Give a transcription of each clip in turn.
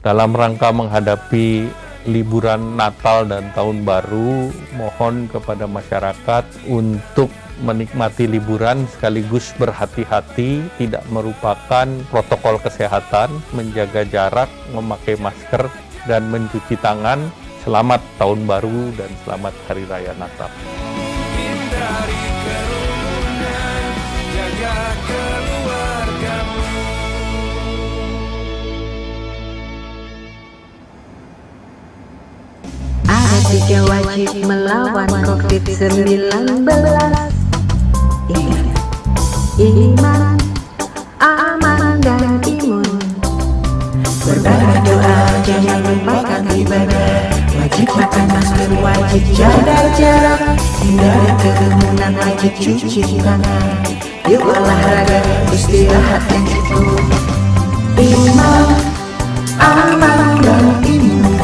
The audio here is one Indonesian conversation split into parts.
Dalam rangka menghadapi liburan Natal dan Tahun Baru, mohon kepada masyarakat untuk menikmati liburan sekaligus berhati-hati, tidak merupakan protokol kesehatan, menjaga jarak, memakai masker, dan mencuci tangan. Selamat Tahun Baru dan selamat Hari Raya Natal. Hindari kerumunan, jaga keluargamu. Ada 3 wajib melawan COVID-19. Ingat, iman, aman, dan imun. Berbagai doa, jangan lupakan ibadah. Wajib pakai masker, wajib jaga jarak. Hindari kerumunan, wajib cuci tangan. Yuk olahraga, istirahat yang cukup. Iman, aman, dan imun.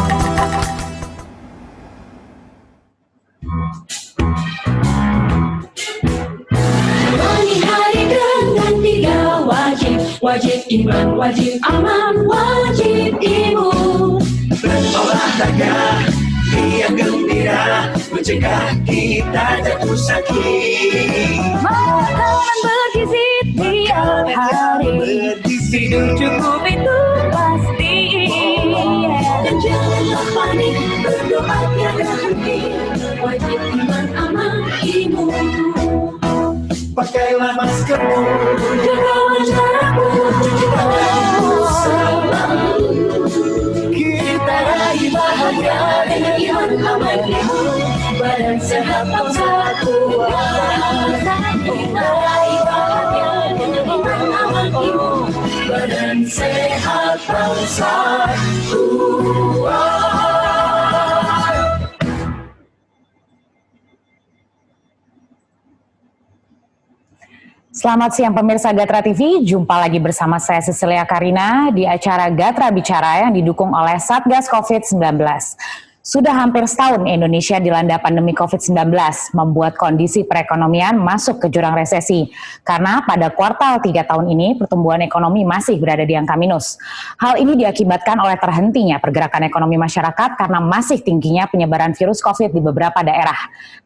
Wajib iman, wajib aman, wajib imun. Berolahraga, riang gembira, mencegah kita jatuh sakit. Makanan bergizi tiap hari, tidur cukup itu pasti. Dan janganlah panik, berdoa tiada henti. Wajib iman, aman, imun. Pakailah maskermu, Jaga jarakmu, cuci tanganmu selalu. Kita raih bahagia dengan iman, aman, imun. Badan sehat bangsa kuat. Kita raih bahagia dengan iman, aman, imun. Badan sehat bangsa kuat. Selamat siang pemirsa Gatra TV, jumpa lagi bersama saya Cecilia Karina di acara Gatra Bicara yang didukung oleh Satgas COVID-19. Sudah hampir setahun Indonesia dilanda pandemi COVID-19, membuat kondisi perekonomian masuk ke jurang resesi. Karena pada kuartal 3 tahun ini pertumbuhan ekonomi masih berada di angka minus. Hal ini diakibatkan oleh terhentinya pergerakan ekonomi masyarakat karena masih tingginya penyebaran virus COVID di beberapa daerah.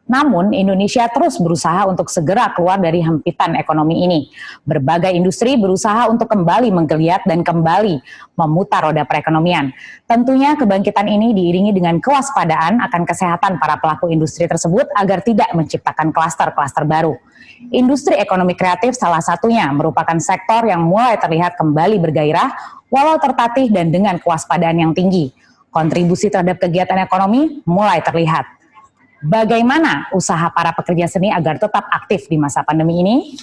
Namun, Indonesia terus berusaha untuk segera keluar dari hempitan ekonomi ini. Berbagai industri berusaha untuk kembali menggeliat dan kembali memutar roda perekonomian. Tentunya kebangkitan ini diiringi dengan kewaspadaan akan kesehatan para pelaku industri tersebut agar tidak menciptakan klaster-klaster baru. Industri ekonomi kreatif salah satunya merupakan sektor yang mulai terlihat kembali bergairah walau tertatih dan dengan kewaspadaan yang tinggi. Kontribusi terhadap kegiatan ekonomi mulai terlihat. Bagaimana usaha para pekerja seni agar tetap aktif di masa pandemi ini?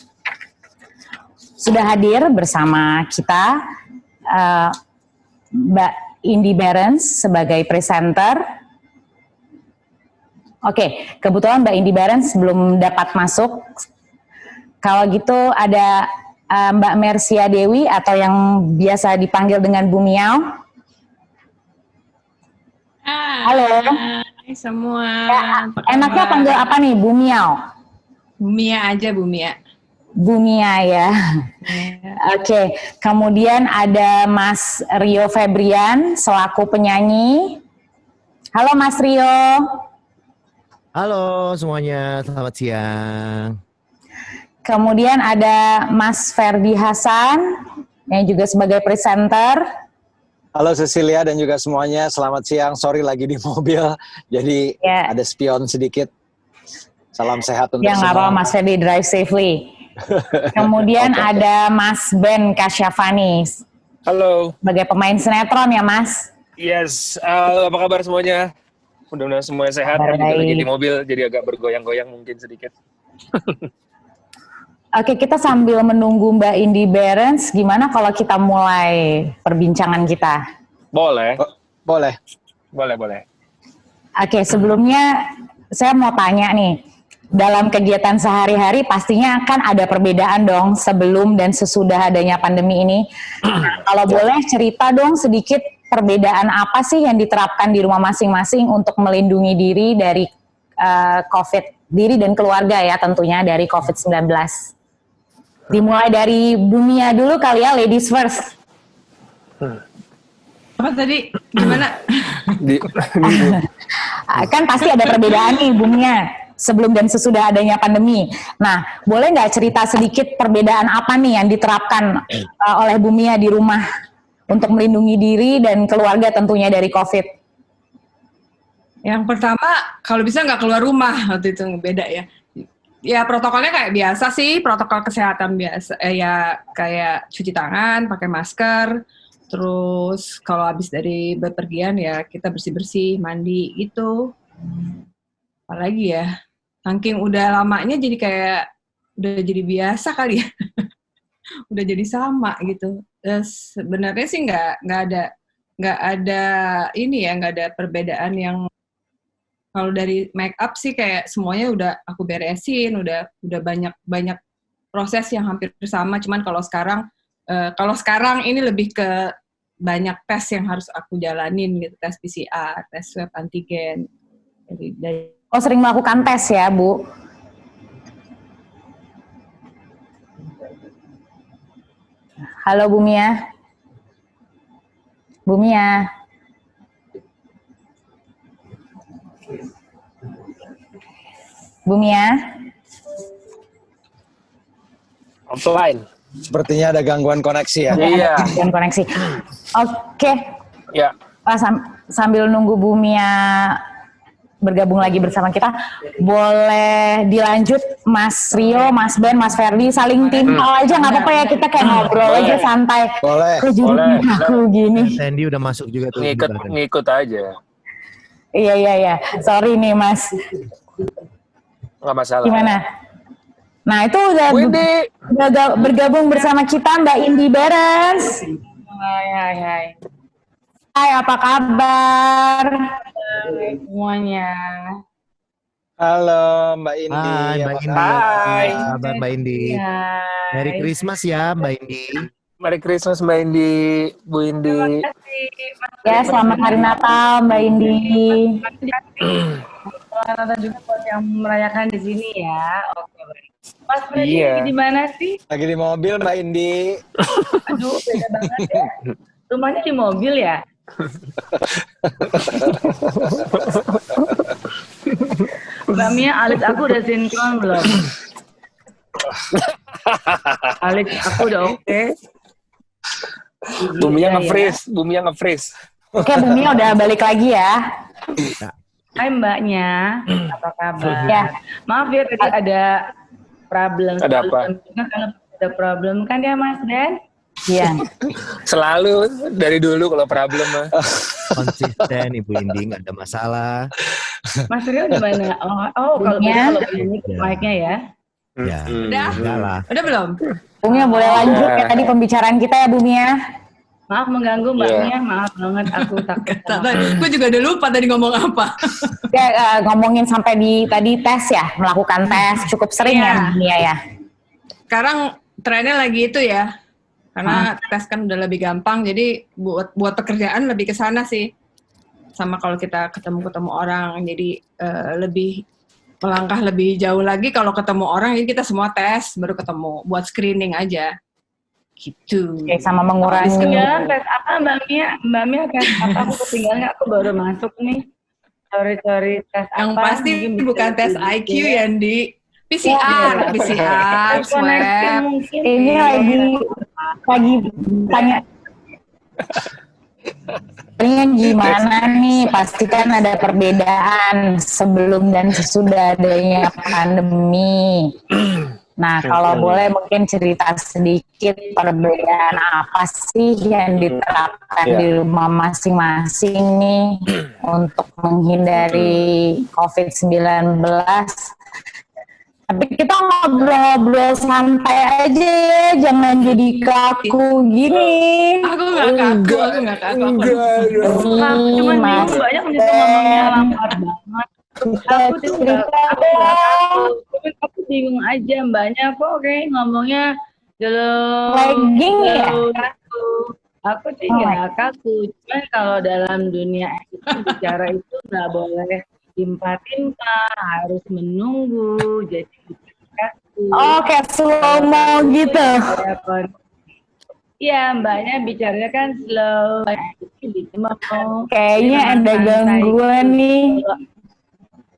Sudah hadir bersama kita Mbak Indi Barens sebagai presenter. Oke, kebetulan Mbak Indi Barens belum dapat masuk. Kalau gitu ada Mbak Mersia Dewi atau yang biasa dipanggil dengan Bu Miao. Halo. Hai semua. Ya, enaknya panggil apa nih, Bu Miao? Bu Mia aja, Bu Mia. Bu Mia ya. Oke, kemudian ada Mas Rio Febrian selaku penyanyi. Halo Mas Rio. Halo semuanya, selamat siang. Kemudian ada Mas Ferdi Hasan yang juga sebagai presenter. Halo Cecilia dan juga semuanya, selamat siang. Sorry lagi di mobil, jadi ada spion sedikit. Salam sehat untuk semua. Yang apa Mas Ferdi, drive safely. Kemudian ada Mas Ben Kasyafani. Halo. Sebagai pemain sinetron ya Mas? Yes, apa kabar semuanya? Mudah-mudahan semuanya sehat. Juga lagi di mobil, jadi agak bergoyang-goyang mungkin sedikit. Oke, kita sambil menunggu Mbak Indi Barens, gimana kalau kita mulai perbincangan kita? Boleh. Boleh. Boleh. Oke, sebelumnya saya mau tanya nih, dalam kegiatan sehari-hari pastinya kan ada perbedaan dong sebelum dan sesudah adanya pandemi ini. Kalau boleh cerita dong sedikit perbedaan apa sih yang diterapkan di rumah masing-masing untuk melindungi diri dari COVID, diri dan keluarga ya tentunya dari COVID-19. Dimulai dari Bu Mia dulu kali ya, ladies first. Apa tadi? Gimana? Kan pasti ada perbedaan nih Bu Mia sebelum dan sesudah adanya pandemi. Nah, boleh nggak cerita sedikit perbedaan apa nih yang diterapkan oleh Bu Mia di rumah untuk melindungi diri dan keluarga tentunya dari COVID? Yang pertama, kalau bisa nggak keluar rumah, waktu itu beda ya. Ya protokolnya kayak biasa sih, protokol kesehatan biasa. Ya kayak cuci tangan, pakai masker, terus kalau habis dari bepergian ya kita bersih-bersih, mandi gitu. Apalagi ya, saking udah lamanya jadi kayak udah jadi biasa kali ya. Udah jadi sama gitu. Sebenarnya sih nggak ada ini ya, nggak ada perbedaan yang kalau dari make up sih kayak semuanya udah aku beresin, udah banyak proses yang hampir sama. Cuman kalau sekarang ini lebih ke banyak tes yang harus aku jalanin gitu, tes PCR, tes swab antigen. Oh, sering melakukan tes ya, Bu? Halo Bu Mia. Bu Mia. Bu Mia. Offline. Sepertinya ada gangguan koneksi ya. Iya. Gangguan koneksi. Oke. Ya. Sambil nunggu Bu Mia bergabung lagi bersama kita, boleh dilanjut Mas Rio, Mas Ben, Mas Ferdi, saling timpal aja, nggak apa-apa ya, kita kayak ngobrol aja santai. Boleh. Boleh. Aku gini. Sandy udah masuk juga tuh. Ngikut aja. Iya. Sorry nih Mas. Nggak masalah. Gimana? Nah itu udah bergabung bersama kita Mbak Indi Beres. Hai. Hai, apa kabar? Semuanya. Halo Mbak Indi. Hai Mbak Indi. Hai. Apa kabar Mbak Indi? Merry Christmas ya Mbak Indi. Merry Christmas Mbak Indi, Bu Indi. Ya, selamat hari Natal Mbak Indi. Selamat Natal juga buat yang merayakan di sini ya. Oke, baik. Mas Freddy di mana sih? Lagi di mobil Mbak Indi. Aduh, beda banget ya. Rumahnya di mobil ya? Mbak Mia, alis aku udah sinkron belum? Alis aku udah oke. Bu Mia nge-freeze. Oke, Bu Mia udah balik lagi ya. Hai Mbaknya, apa kabar? Ya. Maaf ya tadi ada problem. Ada apa? Kalau ada problem kan ya Mas Den? Iya. Selalu dari dulu kalau problem mah. Konsisten Ibu Indi, nggak ada masalah. Mas Rio di mana? Oh kalau mic-nya ya. Ya. Udah? Udah belum? Bu Mia boleh lanjut ya tadi pembicaraan kita ya Bu Mia. Maaf mengganggu Mbak Mia, maaf banget aku takut. Gue juga udah lupa tadi ngomong apa. Ya, ngomongin sampai di tadi tes ya, melakukan tes cukup sering ya Bu Mia ya. Sekarang trennya lagi itu ya. Karena tes kan udah lebih gampang, jadi buat pekerjaan lebih ke sana sih. Sama kalau kita ketemu orang, jadi lebih melangkah lebih jauh lagi kalau ketemu orang, jadi kita semua tes baru ketemu, buat screening aja. Gitu. Oke, sama mengurangi. Ketinggalan tes apa Mbak Mia? Mbak Mia tes apa? Aku ketinggalan, aku baru masuk nih. Sorry tes Yang apa? pasti bukan tes IQ ya, Di. Ya, PCR, swab. Ini lagi tanya. Ini gimana nih? Pastikan ada perbedaan sebelum dan sesudah adanya pandemi. Nah, kalau boleh mungkin cerita sedikit perbedaan apa sih yang diterapkan di rumah masing-masing nih untuk menghindari COVID-19. Tapi kita ngobrol-ngobrol santai aja ya, jangan jadi kaku gini. Aku nggak kaku. Cuman bingung banyak gitu ngomongnya lambat banget. Aku tuh nggak kaku. Aku bingung aja Mbaknya kok kayak ngomongnya lagging ya. Aku sih nggak kaku. Cuman kalau dalam dunia bicara itu nggak boleh timpa-timpa, harus menunggu, jadi kaku. Oh, kayak slow-mo gitu. Iya, mbaknya bicaranya kan slow. Kayaknya ada gangguan nih.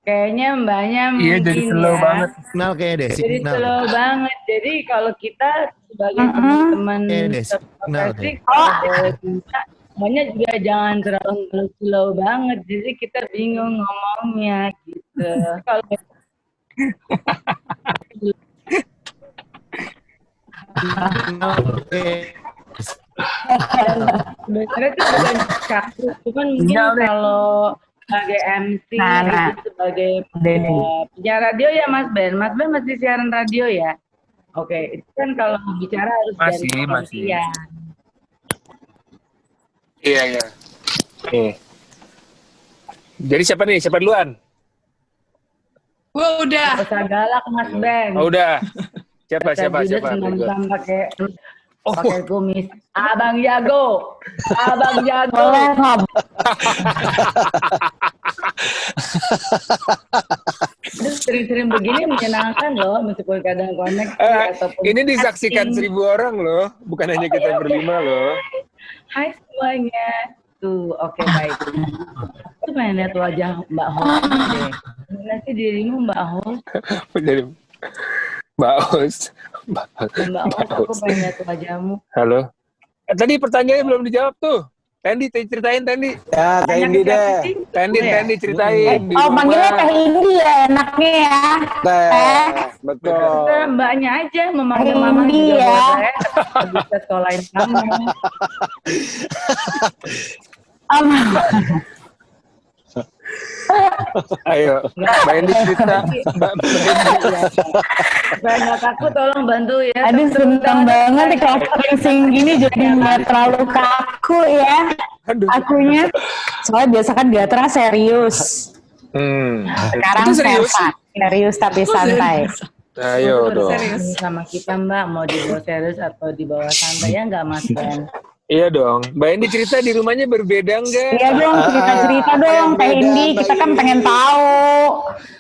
Kayaknya mbaknya Iya, mungkin jadi slow ya. banget. Signal kayak deh, Jadi signal. slow banget. Jadi kalau kita sebagai teman-teman deh, signal profesi, deh. kalau boleh minta, mbaknya juga jangan terlalu slow banget. Jadi kita bingung ngomongnya gitu. Kalau sebenarnya itu bukan kaku, cuman mungkin kalau sebagai MC gitu, sebagai penyiar radio ya Mas Ben masih siaran radio ya? Oke, itu kan kalau bicara harus Masih, dari masih. pengertian. Iya, iya. Jadi siapa duluan? Gua udah. Gak usah galak Mas Ben. Oh, udah. Siapa? Nonton pakai kumis. Abang Jago. Abang Jago. Sering-sering begini menyenangkan loh, meskipun kadang koneksi ataupun Ini disaksikan 1.000 orang loh, bukan hanya kita berlima loh. Hai semuanya. Tuh, oke baik. Aku pengen lihat wajah Mbak Host deh. Gimana sih dirimu Mbak Host? Jadi Mbak Host. Mbak Host, aku pengen lihat wajahmu. Halo. Tadi pertanyaannya belum dijawab tuh. Tendi, ceritain Tendi. Ya, Teh Indi deh. Tendi ceritain. Oh, manggilnya Teh Indi ya, enaknya ya. Teh, betul. Udah, mbaknya aja memanggil mama Indi juga ya. boleh. Bisa sekolahin kamu. Ayo, Mbak Endi cerita. Saya nggak takut, tolong bantu ya. Aduh, seneng banget nih kalau sing gini jadi nggak terlalu kaku ya. Akunya. Soalnya biasa kan Gatra serius. Sekarang serius tapi santai. Ayo dong. Serius sama kita Mbak, mau dibawa serius atau dibawa santai ya nggak Mas Ben? Iya dong. Mbak Endi cerita di rumahnya berbeda nggak? Iya dong, cerita dong Teh Indi, kita kan pengen tahu.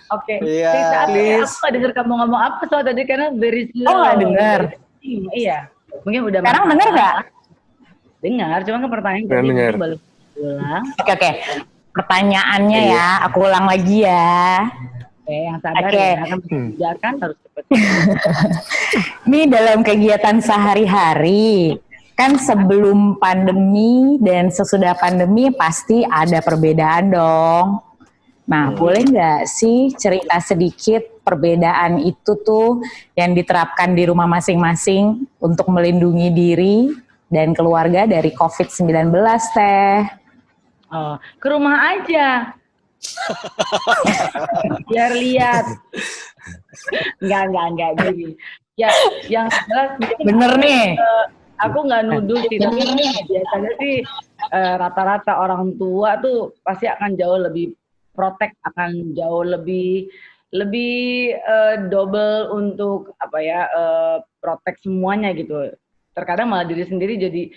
Oke. Iya, Cerita apa ya? please. Aku nggak dengar kamu ngomong apa soal tadi karena very slow. Oh, nggak dengar. Iya. Mungkin udah. Sekarang dengar nggak? Dengar, cuma kan pertanyaan tadi Dengar. aku balik ulang. Oke. Pertanyaannya ya, aku ulang lagi ya. Oke, yang sabar Oke. ya. Kan kebijakan harus cepat. Ini dalam kegiatan sehari-hari, kan sebelum pandemi dan sesudah pandemi pasti ada perbedaan dong. Nah, boleh nggak sih cerita sedikit perbedaan itu tuh yang diterapkan di rumah masing-masing untuk melindungi diri dan keluarga dari COVID-19, Teh? Oh, ke rumah aja. Biar lihat. Enggak gini. Ya, yang jelas Bener nih. Aku nggak nuduh sih, tapi biasanya sih rata-rata orang tua tuh pasti akan jauh lebih protect, akan jauh lebih double untuk apa ya, protect semuanya gitu. Terkadang malah diri sendiri jadi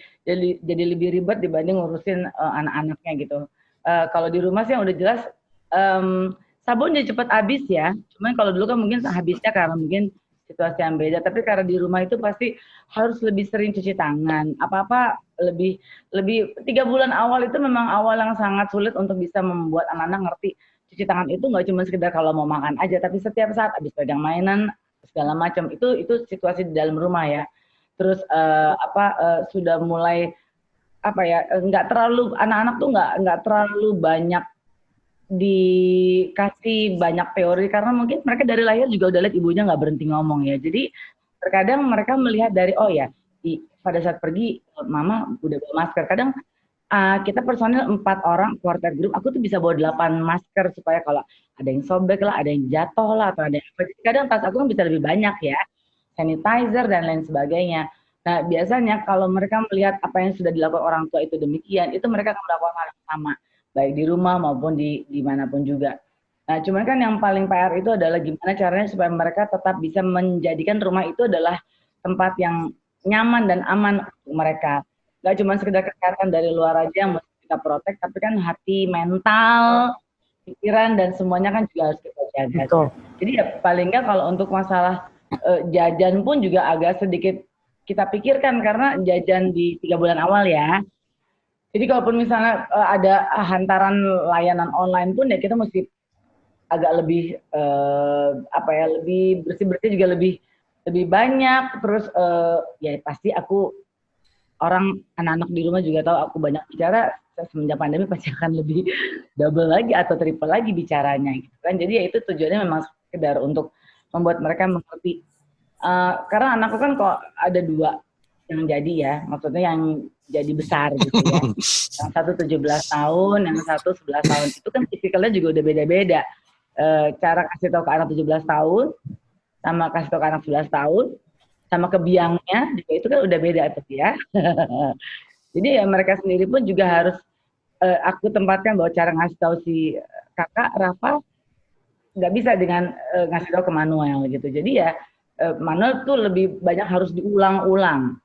lebih ribet dibanding ngurusin anak-anaknya gitu. Kalau di rumah sih yang udah jelas sabun jadi cepat habis ya. Cuman kalau dulu kan mungkin habisnya karena mungkin situasi yang beda. Tapi karena di rumah itu pasti harus lebih sering cuci tangan. Apa-apa lebih 3 bulan awal itu memang awal yang sangat sulit untuk bisa membuat anak-anak ngerti cuci tangan itu nggak cuma sekedar kalau mau makan aja, tapi setiap saat habis pegang mainan segala macam. Itu situasi di dalam rumah ya. Terus sudah mulai apa ya, nggak terlalu, anak-anak tuh nggak terlalu banyak dikasih banyak teori karena mungkin mereka dari lahir juga udah lihat ibunya nggak berhenti ngomong ya. Jadi terkadang mereka melihat dari pada saat pergi mama udah bawa masker. Kadang kita personil 4 orang quarter group, aku tuh bisa bawa 8 masker supaya kalau ada yang sobek lah, ada yang jatuh lah, atau ada yang kadang tas aku kan bisa lebih banyak ya, sanitizer dan lain sebagainya. Nah biasanya kalau mereka melihat apa yang sudah dilakukan orang tua itu demikian, itu mereka akan melakukan hal yang sama, baik di rumah maupun di manapun juga. Nah cuman kan yang paling PR itu adalah gimana caranya supaya mereka tetap bisa menjadikan rumah itu adalah tempat yang nyaman dan aman untuk mereka. Gak cuma sekedar kesehatan dari luar aja yang mesti kita protek, tapi kan hati, mental, pikiran dan semuanya kan juga harus kita jaga. Jadi ya paling nggak kalau untuk masalah jajan pun juga agak sedikit kita pikirkan karena jajan di 3 bulan awal ya. Jadi kalaupun misalnya ada hantaran layanan online pun ya kita mesti agak lebih lebih bersih-bersih juga lebih banyak. Terus ya pasti aku anak-anak di rumah juga tahu aku banyak bicara, semenjak pandemi pasti akan lebih double lagi atau triple lagi bicaranya gitu kan. Jadi ya itu tujuannya memang sekedar untuk membuat mereka mengerti. Karena anakku kan kok ada 2 yang jadi ya, maksudnya yang jadi besar gitu ya. Yang satu 17 tahun, yang satu 11 tahun. Itu kan tipikalnya juga udah beda-beda. Cara kasih tahu ke anak 17 tahun, sama kasih tahu ke anak 11 tahun, sama ke biangnya, juga itu kan udah beda tuh ya. Jadi ya mereka sendiri pun juga harus aku tempatkan bahwa cara ngasih tahu si kakak Rafa nggak bisa dengan ngasih tahu ke Manuel gitu. Jadi ya Manuel tuh lebih banyak harus diulang-ulang.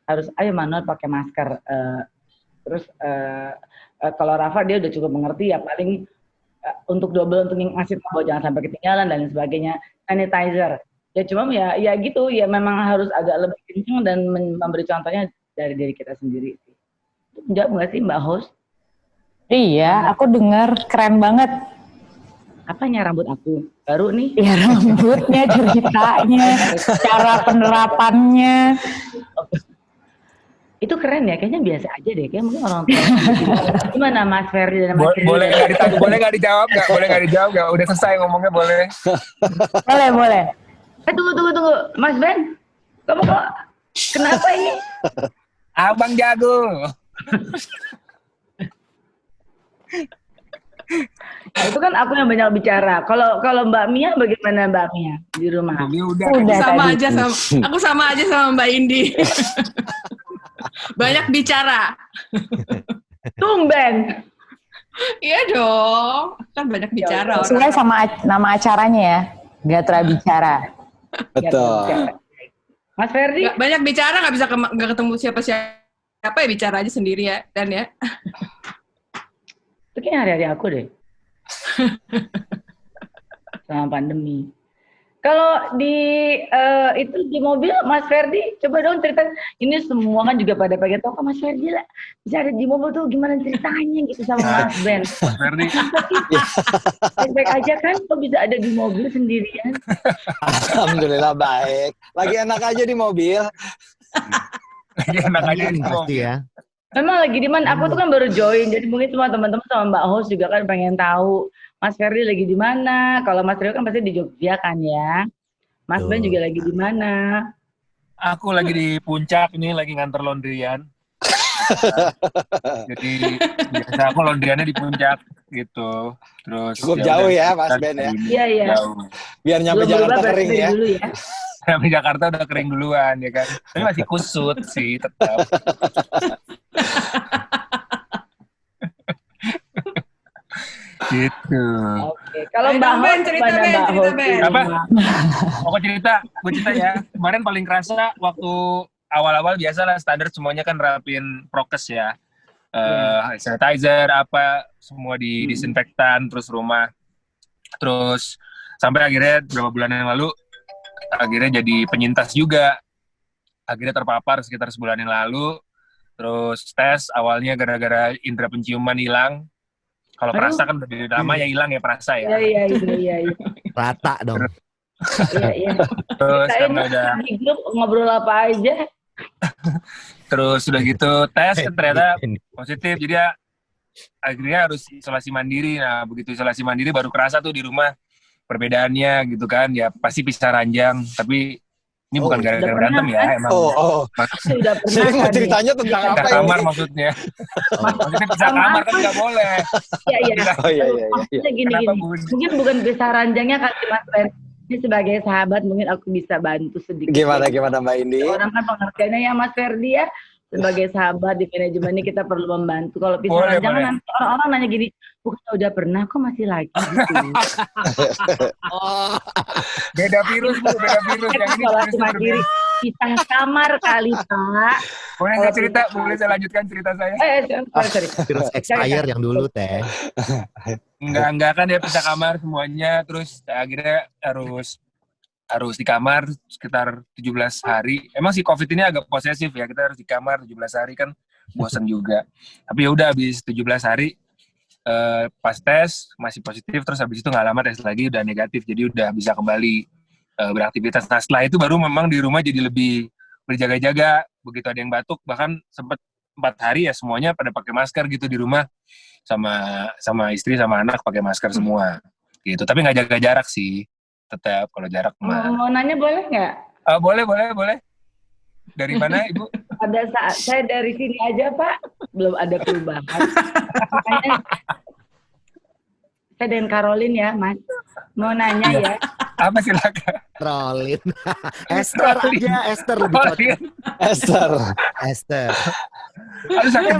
Harus ayo Manuel pakai masker. Terus kalau Rafa dia udah cukup mengerti ya paling untuk double untuk ngasih tahu jangan sampai ketinggalan dan lain sebagainya. Sanitizer. Ya cuma ya gitu ya memang harus agak lebih kenceng dan memberi contohnya dari diri kita sendiri. Jawab nggak sih Mbak Host? Iya, aku dengar keren banget. Apanya rambut aku? Baru nih? Ya rambutnya, ceritanya, cara penerapannya. Itu keren ya, kayaknya biasa aja deh. Kayak mungkin orang tua. Gimana Mas Ferdi dan Mas Boleh nggak dijawab nggak? Boleh nggak dijawab nggak? Udah selesai ngomongnya boleh. Boleh. Tunggu. Mas Ben, kamu kok kenapa ini? Abang jago. Nah, itu kan aku yang banyak bicara. Kalau Mbak Mia bagaimana Mbak Mia di rumah? Udah aku sama aja sama Mbak Indi. Banyak bicara. Tumben. Iya dong, kan banyak bicara. Sesuai sama nama acaranya ya, Gatra Bicara. Betul. Mas Ferdi? Banyak bicara nggak ketemu siapa ya bicara aja sendiri ya dan ya. Itu kayaknya hari-hari aku deh. Selama pandemi. Kalau di mobil Mas Ferdi, coba dong cerita. Ini semua kan juga pada pengen tahu kan Mas Ferdi lah. Bisa ada di mobil tuh gimana ceritanya gitu sama Mas Ben. Mas Ferdi. Baik-baik aja kan, kok bisa ada di mobil sendirian? Alhamdulillah baik. Lagi enak aja di mobil. Lagi enak aja di pasti ya. Memang lagi di mana? Aku tuh kan baru join, jadi mungkin semua teman-teman sama Mbak Host juga kan pengen tahu Mas Ferdi lagi di mana. Kalau Mas Rio kan pasti di Jogja kan ya. Mas Ben juga lagi di mana? Aku lagi di puncak ini, lagi nganter laundryan. Jadi biasa aku laundryannya di puncak gitu. Terus cukup jauh ya Mas Ben ya. Iya. Biar nyampe Jakarta kering ya. Dulu ya. Sampai Jakarta udah kering duluan ya kan. Tapi masih kusut sih tetap. Gitu. Oke. Kalau Mbak Ben cerita Ben. Apa? Gue cerita ya. Kemarin paling kerasa waktu awal-awal biasa lah standar semuanya kan nerapin prokes ya. Sanitizer apa semua disinfektan terus rumah. Terus sampai akhirnya beberapa bulan yang lalu akhirnya jadi penyintas juga. Akhirnya terpapar sekitar sebulan yang lalu. Terus tes awalnya gara-gara indera penciuman hilang. Kalau perasa kan lebih lama ya hilang ya perasa ya. Iya. Rata dong. Iya. Terus karena udah di grup ngobrol apa aja. Terus udah gitu tes kan ternyata positif. Jadi ya akhirnya harus isolasi mandiri. Nah begitu isolasi mandiri baru kerasa tuh di rumah perbedaannya gitu kan. Ya pasti pisah ranjang. Tapi ini bukan gara-gara berantem ya, emang. Sudah pernah. Ceritanya tentang apa ini? Kamar maksudnya. Maksudnya pisah kamar kan nggak boleh. Iya. Gini. Mungkin bukan pisah ranjangnya kali Mas Ben. Ini sebagai sahabat mungkin aku bisa bantu sedikit. Gimana Mbak Indi? Orang kan pengertiannya ya Mas Ferdi ya. Sebagai sahabat di manajemen ini kita perlu membantu. Kalau pisah ranjang nanti orang-orang nanya gini, bukan udah pernah kok masih lagi gitu. Beda virus Bu, beda virus. Yang ini isolasi mandiri, pisah kamar kali Pak. Boleh saya lanjutkan cerita saya? Sorry. Virus expired yang dulu teh. Enggak kan ya pisah kamar semuanya. Terus akhirnya harus harus di kamar sekitar 17 hari. Emang si COVID ini agak posesif ya, kita harus di kamar 17 hari kan bosan juga. Tapi ya udah habis 17 hari pas tes masih positif, terus habis itu nggak lama tes lagi udah negatif, jadi udah bisa kembali beraktivitas. Nah setelah itu baru memang di rumah jadi lebih berjaga-jaga, begitu ada yang batuk bahkan sempat 4 hari ya semuanya pada pakai masker gitu di rumah, sama istri sama anak pakai masker semua gitu. Tapi nggak jaga jarak sih, tetap kalau jarak mah. Mau nanya boleh nggak? Boleh. Dari mana Ibu? Pada saat saya dari sini aja Pak, belum ada perubahan. Makanya saya dengan Caroline ya Mas, mau nanya ya. Apa silakan? Caroline. Esther aja, Esther lebih cocok. Esther. Aduh sakit.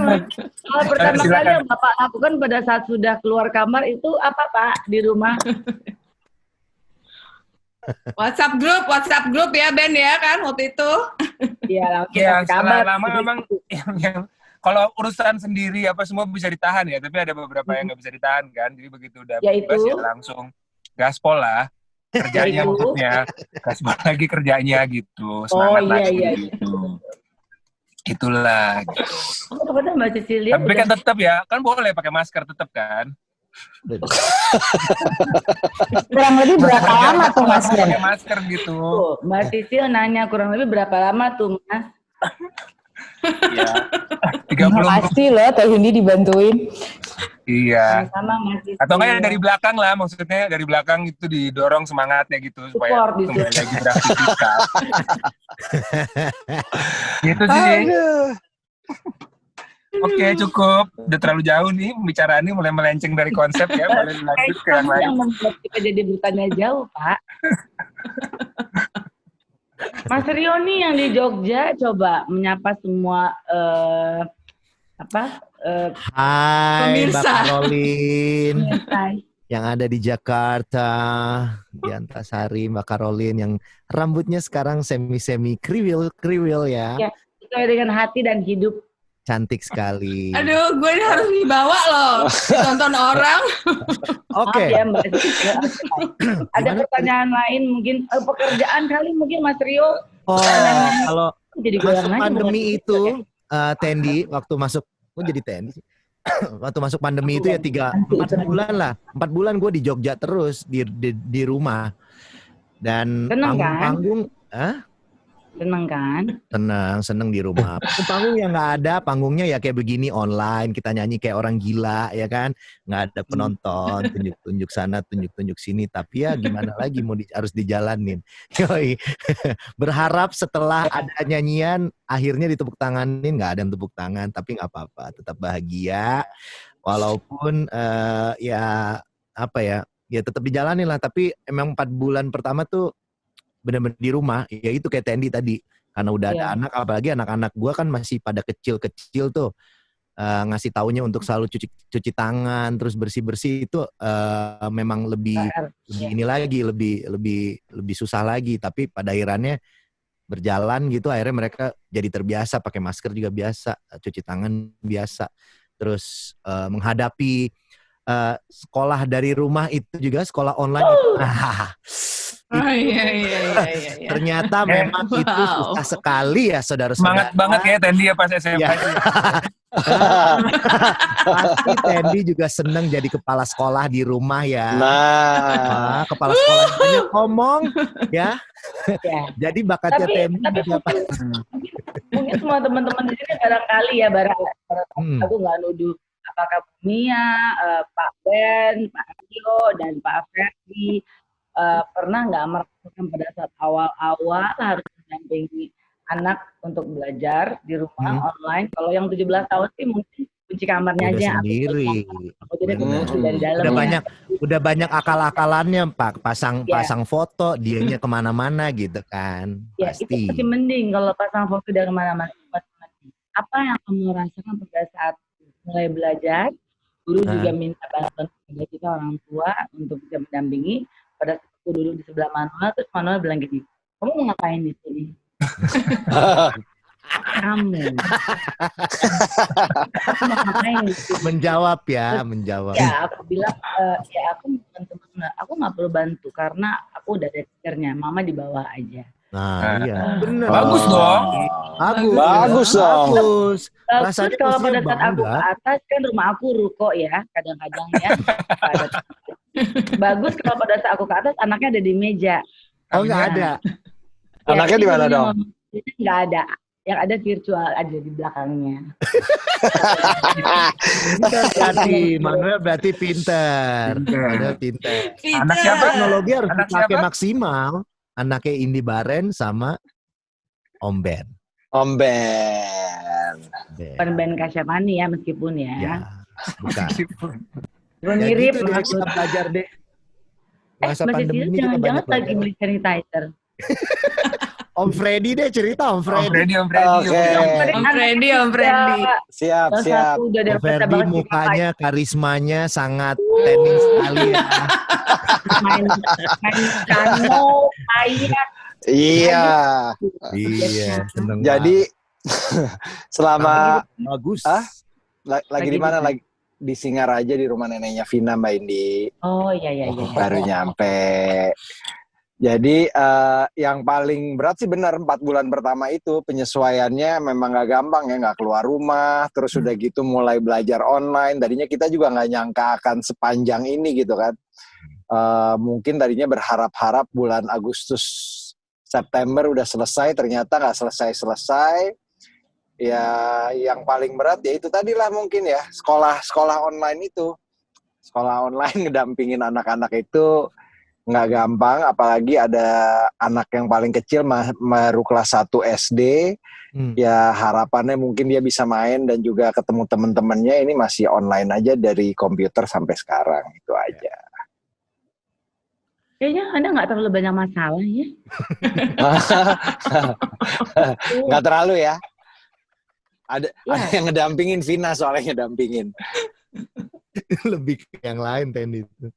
Hal pertama kali yang Bapak lakukan pada saat sudah keluar kamar itu apa Pak di rumah? WhatsApp grup ya Ben ya kan waktu itu. Iya, ya, setelah lama memang yang kalau urusan sendiri apa semua bisa ditahan ya, tapi ada beberapa yang nggak bisa ditahan kan. Jadi begitu udah bebas ya langsung gaspol lah kerjanya maksudnya, gaspol lagi kerjanya gitu, semangat lagi gitu. Itulah gitu. Kepada Mbak Cecilia. Tapi kan tetap ya, kan boleh pakai masker tetap kan. Kurang lebih berapa lama tuh Mas Ben? Pakai masker gitu. Mbak Cicil nanya kurang lebih berapa lama tuh Mas? Iya. 30 Pasti loh Teh Hindi dibantuin. Iya. Sama Mas Cicil. Atau enggak ya dari belakang lah, maksudnya dari belakang itu didorong semangatnya gitu supaya kembali lagi beraktivitas. Gitu sih. Oke, cukup. Udah terlalu jauh nih pembicaraan ini, mulai melenceng dari konsep ya. Boleh lanjut ke yang lain. Yang membuat kita jadi bertanya jauh, Pak. Mas Rio nih yang di Jogja, coba menyapa semua Hai Mbak pemirsa. Caroline. Hai. Yang ada di Jakarta, di Antasari, Mbak Caroline yang rambutnya sekarang semi-semi kriwil ya. Ya, sesuai dengan hati dan hidup. Cantik sekali. Aduh, gue ini harus dibawa loh, tonton orang. Oke. Maaf ya Mbak. Ada pertanyaan lain mungkin pekerjaan kali mungkin Mas Rio. Kalau jadi masuk pandemi itu, Tendi waktu masuk, jadi Tendi sih. Waktu masuk pandemi itu ya 4 bulan lah. 4 bulan gue di Jogja terus di rumah. Dan panggung-panggung, Seneng kan? Seneng di rumah. Panggung yang nggak ada, panggungnya ya kayak begini online, kita nyanyi kayak orang gila ya kan, nggak ada penonton, tunjuk-tunjuk sana, tunjuk-tunjuk sini, tapi ya gimana lagi harus dijalanin. Yoi. Berharap setelah ada nyanyian, akhirnya ditepuk tanganin, nggak ada yang tepuk tangan, tapi nggak apa-apa, tetap bahagia, walaupun ya tetap dijalanin lah, tapi emang 4 bulan pertama tuh benar-benar di rumah, ya itu kayak Tendi tadi, karena udah ada anak, apalagi anak-anak gue kan masih pada kecil-kecil tuh, ngasih taunya untuk selalu cuci tangan, terus bersih-bersih itu memang lebih ini lagi, lebih susah lagi, tapi pada akhirnya berjalan gitu, akhirnya mereka jadi terbiasa, pakai masker juga biasa, cuci tangan biasa, terus menghadapi sekolah dari rumah itu juga, sekolah online Iya. Ternyata memang itu susah sekali ya saudara-saudara. Semangat banget ya Tendi ya pas SMA. Pasti Tendi juga seneng jadi kepala sekolah di rumah ya. Nah, kepala sekolah banyak ngomong ya. Jadi bakatnya Tendi apa? Mungkin semua teman-teman di sini barangkali ya aku nggak nuduh apakah Mia, Pak Ben, Pak Rio dan Pak Ferdi pernah nggak merasakan pada saat awal-awal harus mendampingi anak untuk belajar di rumah online. Kalau yang 17 tahun sih mungkin kunci kamarnya aja sendiri. Dari dalam udah banyak akal-akalannya Pak, pasang foto dianya kemana-mana gitu kan. Ya, pasti. Itu masih mending kalau pasang foto dari kemana-mana. Apa yang kamu rasakan pada saat mulai belajar? Guru juga minta bantuan kepada kita orang tua untuk bisa mendampingi. Pada saat aku duduk di sebelah Manuel, terus Manuel bilang gini, kamu mau ngapain di sini? Kamu mau ngapain di sini? Menjawab. Ya, aku bilang, ya aku teman-teman aku nggak perlu bantu karena aku udah ada tiketnya, mama di bawah aja. Nah, iya. Bener. Bagus dong. Bagus dong. Bagus. Bagus Rasanya kalau mestinya pada saat aku bangga. ke atas kan rumah aku ruko ya kadang-kadang ya. Bagus kalau pada saat aku ke atas anaknya ada di meja. Oh, nggak ada. Anaknya di mana dong? Nggak ada. Yang ada virtual aja di belakangnya. Berarti Manuel berarti pinter. Manuel pinter. Anak siapa? Teknologi harus Anak dipakai siapa? maksimal. Anaknya Indi Baren sama Om Ben. Om Ben. Bukan band Kasyapani ya meskipun ya. Ya, bukan. Gue Ya mirip gitu deh, kita belajar deh. Masa masih pandemi sih ini kita jangan-jangan banyak lagi belajar. beli sanitizer. Om Freddy deh cerita Om Om Freddy. Freddy. Oke. Om Freddy. Siap, Salah siap. satu udah Om dewasa Freddy banget sih, mukanya, karismanya sangat tenis sekali ya. main piano, kayak Iya. Iya, seneng Jadi selama bagus. lagi di mana? Lagi di Singaraja di rumah neneknya Vina, Mbak Indi. Oh iya. Baru nyampe. Jadi yang paling berat sih benar 4 bulan pertama itu penyesuaiannya memang gak gampang ya, nggak keluar rumah, terus udah gitu mulai belajar online. Tadinya kita juga nggak nyangka akan sepanjang ini gitu kan. Mungkin tadinya berharap-harap bulan Agustus September udah selesai, ternyata nggak selesai. Ya yang paling berat ya itu tadilah mungkin ya sekolah online itu. Sekolah online ngedampingin anak-anak itu nggak gampang, apalagi ada anak yang paling kecil baru kelas 1 SD. Ya harapannya mungkin dia bisa main dan juga ketemu teman-temannya, ini masih online aja dari komputer sampai sekarang, itu aja. Kayaknya Anda nggak terlalu banyak masalah ya. Nggak terlalu ya. Ada yang ngedampingin Vina, soalnya ngedampingin. Lebih ke yang lain Tendi itu.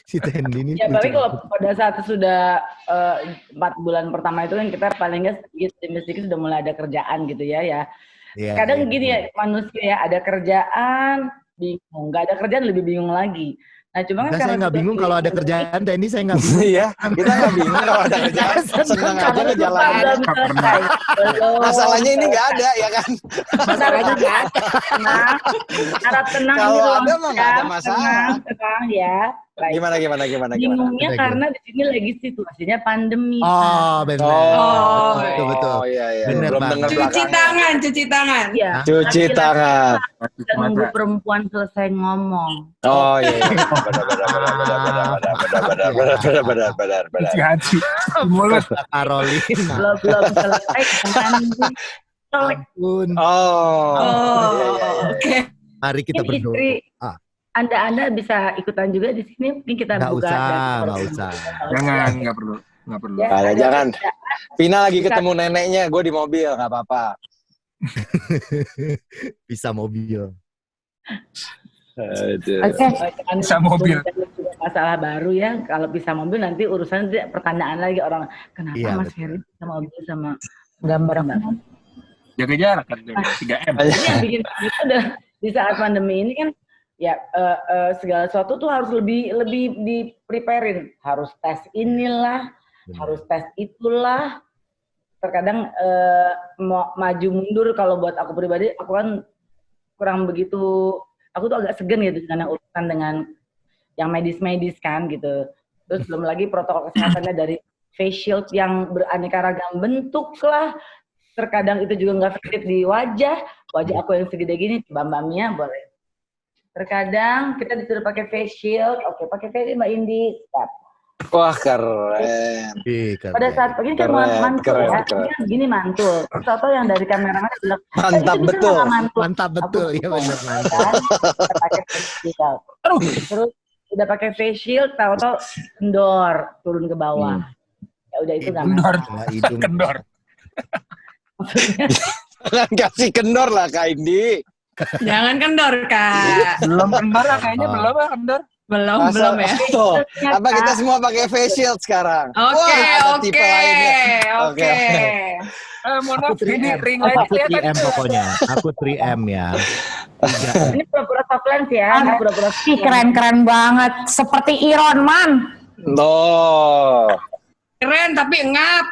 Si Tendi ini. Ya tapi kalau pada saat sudah 4 bulan pertama itu kan kita paling nggak sedikit sudah mulai ada kerjaan gitu ya. Kadang gini ya manusia ya, ada kerjaan bingung, nggak ada kerjaan lebih bingung lagi. Nah cuma kan saya nggak bingung kalau ada kerjaan, Tendi saya nggak bingung. Iya, kita nggak bingung kalau ada kerjaan, senang aja ngejalanin. Masalahnya ini nggak ada ya kan? Masalahnya nggak ada. Harap tenang. Kalau ada mah nggak ada masalah. Tenang ya. Baik. Gimana? Bingungnya karena di sini lagi situasinya pandemi. Oh benar. Betul. Oh iya. Benar, Belum Bang. dengar Cuci tangan. Iya. Cuci tangan. Kita nunggu perempuan selesai ngomong. Oh iya. Benar. Cuci hati. Mulut. Karolin. Belum selesai kan. Oke. Mari kita berdoa. Anda bisa ikutan juga di sini, mungkin kita buka. Nggak usah. Jangan, nggak perlu. Ya, jangan. Vina lagi ketemu neneknya, gue di mobil, nggak apa-apa. Bisa mobil. Oke. Bisa mobil. Masalah baru ya, kalau bisa mobil nanti urusan pertanyaan lagi orang, kenapa Mas Heri bisa mobil sama gambar Mbak? Jaga jarak kan, 3M. Jadi yang bikin itu adalah di saat pandemi ini kan, ya segala sesuatu tuh harus lebih di preparein, harus tes inilah, harus tes itulah. Terkadang mau maju mundur, kalau buat aku pribadi aku kan kurang begitu, aku tuh agak segan gitu karena urusan dengan yang medis kan gitu. Terus belum lagi protokol kesehatannya dari face shield yang beraneka ragam bentuk lah. Terkadang itu juga nggak fit di wajah aku yang segede gini, coba Mbak Mia boleh. Terkadang kita disuruh pakai face shield, oke pakai face shield Mbak Indi, siap. Wah keren. Pada saat begini kan mantul ya, gini mantul. Atau yang dari kamera bilang, mantap betul. Mantap betul, ya benar mantap. Kita pakai face shield. Terus udah pakai face shield, tahu-tahu kendor turun ke bawah. Ya udah itu nggak masalah. Kendor. Jangan kasih kendor lah Kak Indi. Jangan kendor Kak. Belum kendor lah kayaknya, belum kendor. Belum ya. Tuh, apa kita semua pakai face shield sekarang? Oke. Mohon maaf, ini ring light Aku 3M pokoknya. Aku 3M ya. Ini pura-pura softland ya, ini pura-pura Ih, softland. keren-keren banget. Seperti Iron Man. Loh. Keren tapi ngap.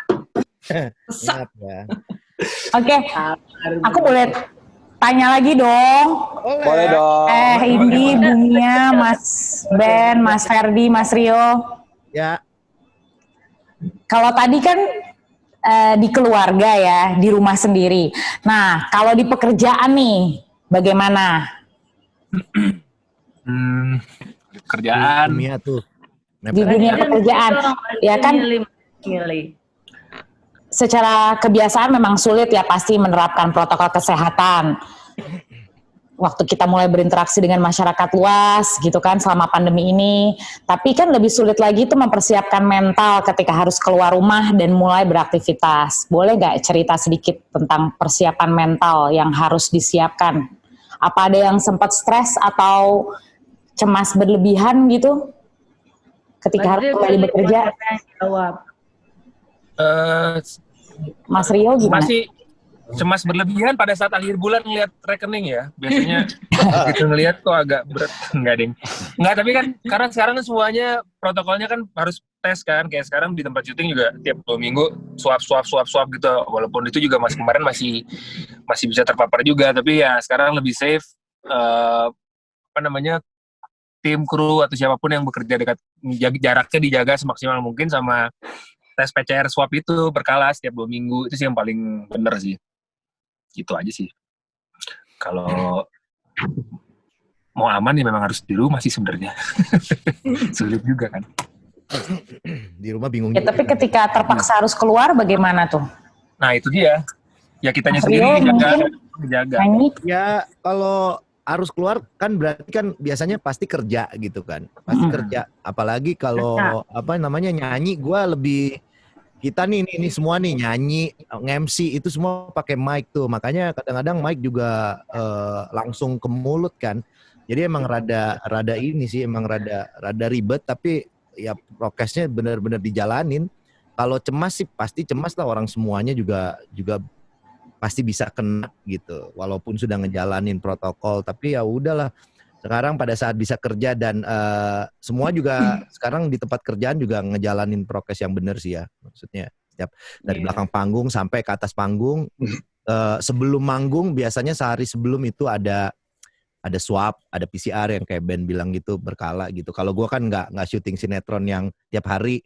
Ingat ya. Oke, aku boleh tanya lagi dong. Boleh dong. Indi, Bumia, Mas Ben, Mas Ferdi, Mas Rio. Ya, Kalau tadi kan di keluarga ya, di rumah sendiri. Nah, kalau di pekerjaan nih, bagaimana? Kerjaan. Dunia tuh. Di dunia pekerjaan, ya kan? Milih. Secara kebiasaan memang sulit ya pasti menerapkan protokol kesehatan. Waktu kita mulai berinteraksi dengan masyarakat luas gitu kan selama pandemi ini. Tapi kan lebih sulit lagi itu mempersiapkan mental ketika harus keluar rumah dan mulai beraktivitas. Boleh nggak cerita sedikit tentang persiapan mental yang harus disiapkan? Apa ada yang sempat stres atau cemas berlebihan gitu ketika harus kembali bekerja? Jawab. Mas Rio gimana? Masih cemas berlebihan pada saat akhir bulan ngeliat rekening ya. Biasanya gitu ngeliat kok agak berat. Enggak, Ding. Enggak, tapi kan karena sekarang kan semuanya protokolnya kan harus tes kan. Kayak sekarang di tempat syuting juga tiap 2 minggu swab gitu. Walaupun itu juga kemarin masih bisa terpapar juga. Tapi ya sekarang lebih safe. Tim kru atau siapapun yang bekerja dekat, jaraknya dijaga semaksimal mungkin sama tes PCR swab itu berkala setiap 2 minggu. Itu sih yang paling bener sih. Gitu aja sih. Kalau mau aman ya memang harus di rumah sih sebenarnya. Sulit juga kan. Di rumah bingung Ya, juga. tapi ketika terpaksa harus keluar bagaimana tuh? Nah itu dia. Ya kitanya Mas sendiri Rio dijaga. Nyanyi? Ya kalau harus keluar kan berarti kan biasanya pasti kerja gitu kan. Pasti kerja. Apalagi kalau nyanyi, gue lebih kita nih semua nih nyanyi, nge-MC itu semua pakai mic tuh. Makanya kadang-kadang mic juga langsung ke mulut kan. Jadi emang rada ini sih, emang rada ribet, tapi ya prokesnya benar-benar dijalanin. Kalau cemas sih pasti cemas lah, orang semuanya juga pasti bisa kena gitu. Walaupun sudah ngejalanin protokol, tapi ya udahlah. Sekarang pada saat bisa kerja dan semua juga sekarang di tempat kerjaan juga ngejalanin prokes yang benar sih ya. Maksudnya setiap dari belakang panggung sampai ke atas panggung. Sebelum manggung biasanya sehari sebelum itu ada swab, ada PCR yang kayak Ben bilang gitu berkala gitu. Kalau gue kan nggak syuting sinetron yang tiap hari.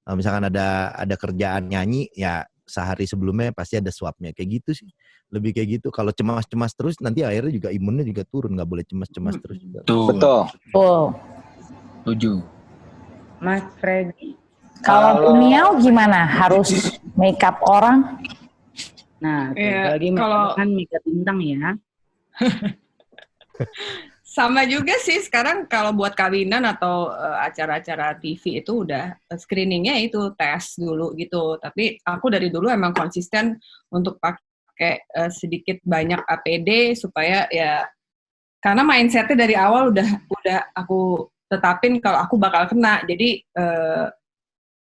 Misalkan ada kerjaan nyanyi ya sehari sebelumnya pasti ada swabnya kayak gitu sih. Lebih kayak gitu. Kalau cemas-cemas terus nanti akhirnya juga imunnya juga turun, nggak boleh cemas-cemas terus juga. Betul. Oh. Setuju. Mas Freddy. Kalau Miao gimana? Harus make up orang? Nah, Iya, lagi kan Mika Bintang ya. Sama juga sih sekarang kalau buat kawinan atau acara-acara TV itu udah screeningnya itu tes dulu gitu. Tapi aku dari dulu emang konsisten untuk pakai sedikit banyak APD supaya ya karena mindsetnya dari awal udah aku tetapin kalau aku bakal kena. Jadi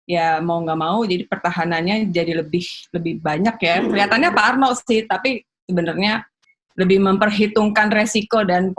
ya mau nggak mau jadi pertahanannya jadi lebih banyak ya. Kelihatannya Parno sih, tapi sebenarnya lebih memperhitungkan resiko dan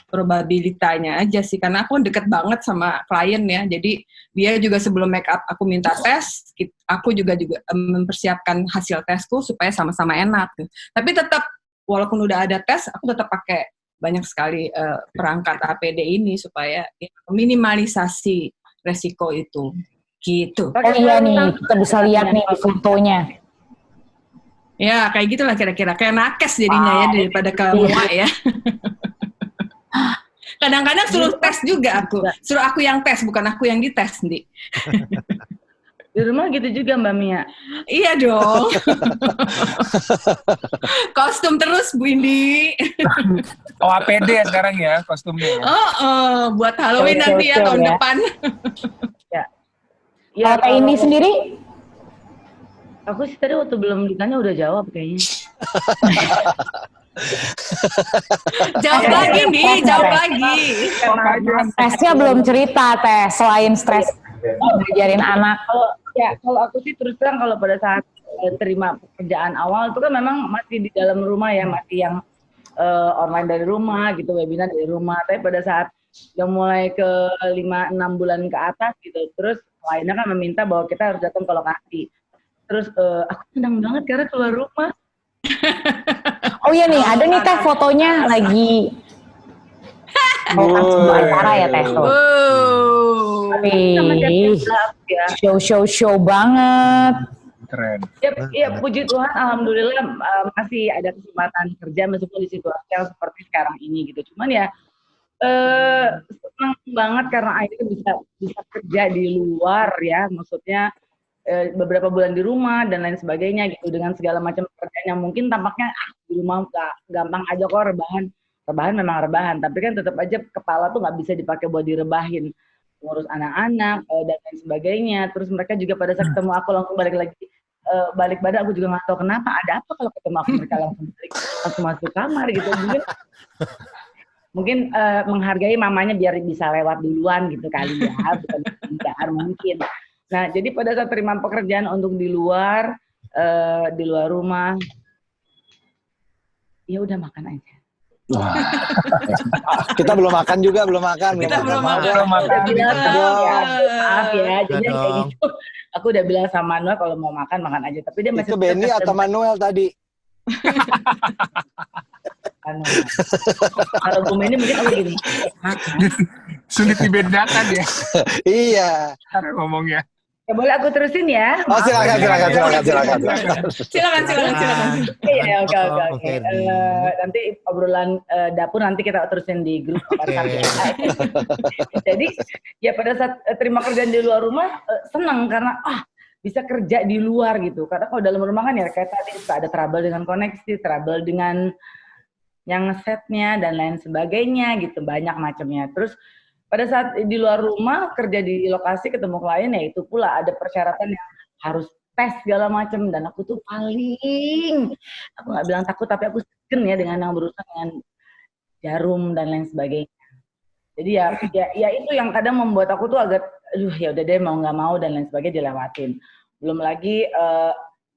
probabilitanya aja sih, karena aku deket banget sama klien ya, jadi dia juga sebelum make up aku minta tes, aku juga mempersiapkan hasil tesku supaya sama-sama enak. Tapi tetap walaupun udah ada tes, aku tetap pakai banyak sekali perangkat APD ini supaya minimalisasi resiko itu, gitu. Oh iya nih, kita bisa lihat nih di fotonya. Ya, kayak gitulah kira-kira. Kayak nakes jadinya ya daripada ke mua ya. Kadang-kadang suruh tes juga aku. Suruh aku yang tes, bukan aku yang dites, Ndi. Di rumah gitu juga Mbak Mia? Iya dong. Kostum terus, Bu Indi. Oh, APD ya sekarang ya kostumnya. Buat Halloween nanti ya tahun depan. Ya, kalau ini sendiri? Aku sih tadi waktu belum ditanya udah jawab kayaknya. Jawab lagi nih, jawab lagi. Stresnya belum cerita teh, selain stres ngajarin anak. Kalau aku sih terus terang kalau pada saat terima pekerjaan awal itu kan memang masih di dalam rumah ya, masih yang online dari rumah gitu, webinar dari rumah. Tapi pada saat udah mulai ke 5-6 bulan ke atas gitu, terus kliennya kan meminta bahwa kita harus datang ke lokasi. Terus aku senang banget karena keluar rumah. Oh iya nih, ada nih Teh fotonya lagi sebuah acara ya Teh. Wih, show banget. Keren. Ya puji Tuhan, alhamdulillah masih ada kesempatan kerja meskipun di situasi yang seperti sekarang ini gitu. Cuman ya senang banget karena akhirnya bisa kerja di luar ya, maksudnya beberapa bulan di rumah dan lain sebagainya gitu, dengan segala macam pekerjaan yang mungkin tampaknya di rumah gampang aja kok, rebahan memang rebahan, tapi kan tetap aja kepala tuh nggak bisa dipakai buat direbahin, ngurus anak-anak dan lain sebagainya. Terus mereka juga pada saat ketemu aku langsung balik badan, aku juga nggak tahu kenapa, ada apa kalau ketemu aku, mereka langsung masuk kamar gitu. Mungkin menghargai mamanya biar bisa lewat duluan gitu kali ya, bukan menghindar mungkin. Nah, jadi pada saat terima pekerjaan untuk di luar rumah, ya udah makan aja. Wah. Kita belum makan juga, belum makan. Maaf ya, jadi kayak gitu. Aku udah bilang sama Manuel kalau mau makan aja, tapi dia masih. Itu Benny atau Manuel tadi? Kalau Bu Benny mungkin aku gini. Sulit dibedakan ya. Iya. Cara ngomongnya. Ya boleh aku terusin ya? Oh silakan. Iya, oke. Nanti obrolan dapur nanti kita terusin di grup WhatsApp ya. Jadi ya pada saat terima kerjaan di luar rumah senang karena bisa kerja di luar gitu. Karena kalau dalam rumah kan ya kayak tadi ada trouble dengan koneksi, trouble dengan yang setnya dan lain sebagainya gitu, banyak macamnya. Terus pada saat di luar rumah kerja di lokasi ketemu klien ya itu pula ada persyaratan yang harus tes segala macam, dan aku tuh paling, aku nggak bilang takut tapi aku segen ya dengan yang berurusan dengan jarum dan lain sebagainya. Jadi ya itu yang kadang membuat aku tuh agak ya udah deh mau nggak mau dan lain sebagainya dilewatin. Belum lagi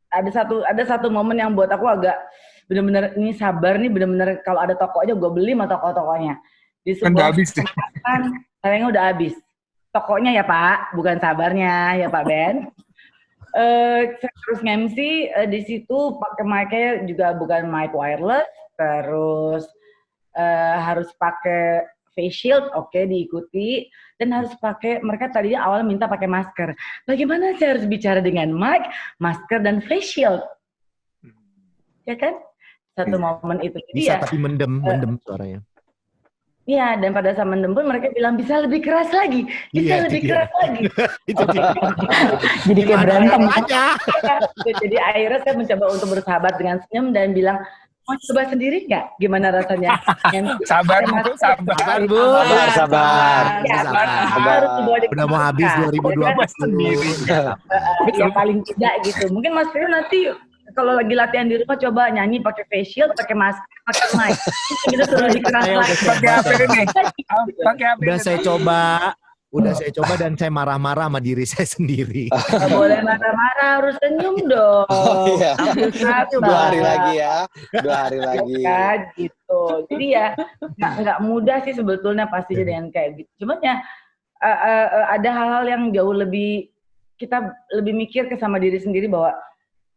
ada satu momen yang buat aku agak bener-bener ini sabar nih, bener-bener kalau ada toko aja gue beli sama toko-tokonya. Di sebuah kesempatan sayangnya udah habis. Tokonya ya Pak, bukan sabarnya ya Pak Ben. Saya terus MC di situ pakai mic-nya juga bukan mic wireless, terus harus pakai face shield, oke, diikuti, dan harus pakai, mereka tadinya awal minta pakai masker. Bagaimana saya harus bicara dengan mic, masker dan face shield? Ya kan? Satu momen itu. Jadi bisa ya, tapi mendem suaranya. Iya, dan pada saat mendem pun mereka bilang bisa lebih keras lagi, keras lagi. Jadi kayak berantem aja. Jadi akhirnya saya mencoba untuk bersahabat dengan senyum dan bilang, mau coba sendiri nggak? Gimana rasanya? Sabar. Udah mau habis 2020 sendiri. Ya paling tidak gitu. Mungkin Mas Firman nanti kalau lagi latihan di rumah coba nyanyi pakai face shield, pakai masker, pakai mic. Kita suruh dikeras lagi. Pakai HP nih. Pakai HP. Udah saya coba dan saya marah-marah sama diri saya sendiri. Nggak boleh marah-marah, harus senyum dong. Oh iya. 2 hari lagi ya. 2 hari lagi. Ya, gitu. Jadi ya nggak mudah sih sebetulnya pastinya dengan kayak gitu. Cuman ya ada hal-hal yang jauh lebih, kita lebih mikir ke sama diri sendiri bahwa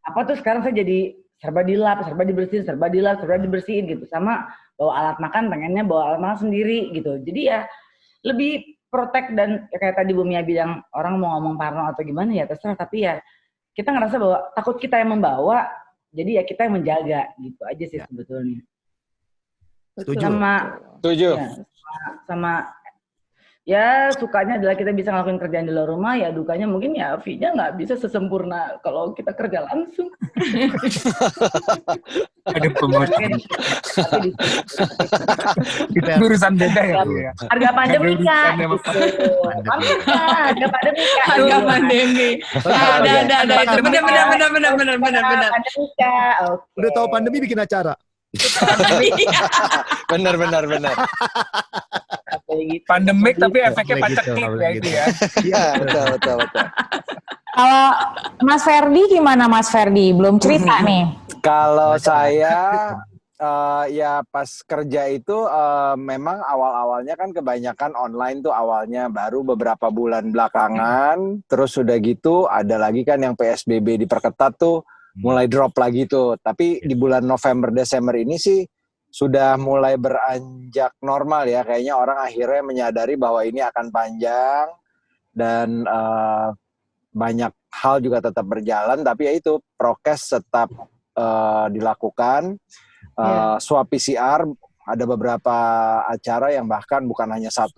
apa tuh sekarang saya jadi serba dilap, serba dibersihin, serba dilap, serba dibersihin gitu. Sama bawa alat makan, pengennya bawa alat makan sendiri gitu. Jadi ya lebih protect, dan kayak tadi Bu Mia bilang orang mau ngomong parno atau gimana ya terserah, tapi ya kita ngerasa bahwa takut kita yang membawa, jadi ya kita yang menjaga gitu aja sih sebetulnya. Setuju. Sama ya sukanya adalah kita bisa ngelakuin kerjaan di luar rumah, ya dukanya mungkin ya fee-nya nggak bisa sesempurna kalau kita kerja langsung. Ada pemotong. Kita urusan beda ya. Harga pandemi Kak. Harga pandemi Kak. Harga pandemi. Ada itu. Benar. Pandemi Kak. Udah tahu pandemi bikin acara. Benar. Pandemik tapi efeknya paceklik ya itu ya. Iya, betul. Kalau Mas Ferdi gimana Mas Ferdi? Belum cerita nih. Kalau saya ya pas kerja itu memang awal-awalnya kan kebanyakan online tuh awalnya, baru beberapa bulan belakangan, terus udah gitu ada lagi kan yang PSBB diperketat tuh mulai drop lagi tuh. Tapi di bulan November Desember ini sih sudah mulai beranjak normal ya, kayaknya orang akhirnya menyadari bahwa ini akan panjang dan banyak hal juga tetap berjalan, tapi ya itu prokes tetap dilakukan. Swab PCR ada beberapa acara yang bahkan bukan hanya 1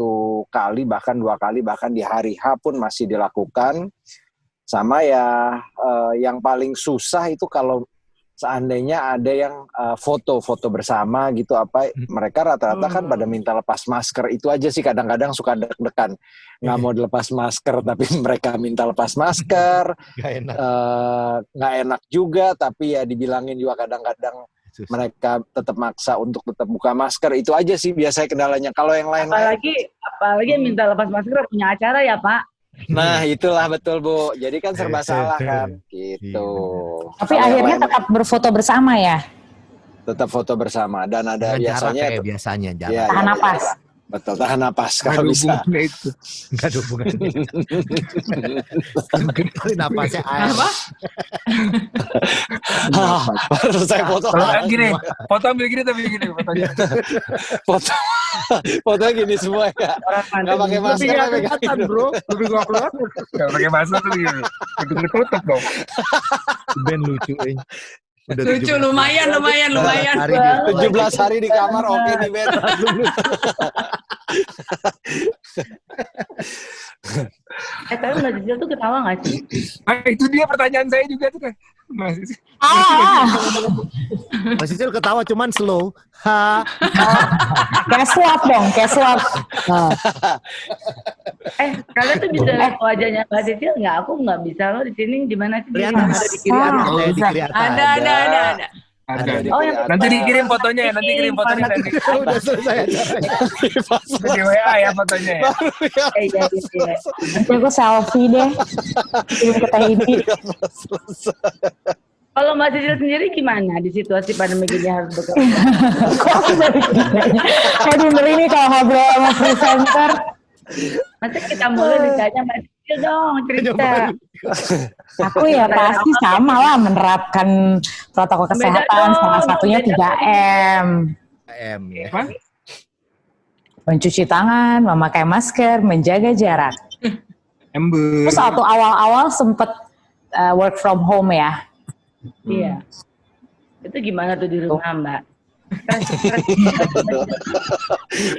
kali, bahkan 2 kali, bahkan di hari H pun masih dilakukan. Sama ya, yang paling susah itu kalau seandainya ada yang foto-foto bersama gitu, mereka rata-rata kan pada minta lepas masker. Itu aja sih kadang-kadang suka deg-degan, nggak mau dilepas masker tapi mereka minta lepas masker. Nggak enak juga, tapi ya dibilangin juga kadang-kadang mereka tetap maksa untuk tetap buka masker. Itu aja sih biasanya kendalanya. Kalau yang lain, apalagi minta lepas masker punya acara ya Pak. Nah itulah betul Bu. Jadi kan serba salah kan gitu. Tapi akhirnya tetap berfoto bersama ya? Tetap foto bersama dan ada Dengan biasanya jarak ya, tahan napas. Betul, tahan napas kalau bisa. Nggak ada hubungannya. Kali napasnya air. Apa? Baru saya foto. Gini, foto ambil gini tapi gini fotonya. Fotonya gini semua ya. Nggak pakai masker. Bro. Lebih gak keluar. Nggak pakai masker tuh gini. Tutup dong. Ben lucu. Udah Lucu, lumayan. 17 hari di kamar, oke nih Ben. Tapi Mbak Cicil tuh ketawa nggak sih? Itu dia pertanyaan saya juga tuh kan. Mas Cicil ketawa cuman slow. Kayak swab dong, kayak swab. Kalian tuh bisa lihat wajahnya Mbak Cicil nggak? Aku nggak bisa loh di sini. Di mana sih? Lihat ada di kiri atas, di kiri atas. Ada. Oh, yang Nanti dikirim fotonya ya, nanti. Udah selesai acaranya. Di WA ya fotonya ya. Iya. Nanti aku selfie deh. Kirim ke Teh Indi. Kalau Mbak Cicil sendiri gimana di situasi pandemi gini harus bekerja? Kok denger ini kalau ngobrol sama presenter. Masa kita mulai ditanya Mbak Cicil dong cerita. Aku ya pasti sama lah menerapkan protokol kesehatan, salah satunya 3M. 3M ya. Mencuci tangan, memakai masker, menjaga jarak. Ember. Terus waktu awal-awal sempet work from home ya. Iya. Itu gimana tuh di rumah Mbak?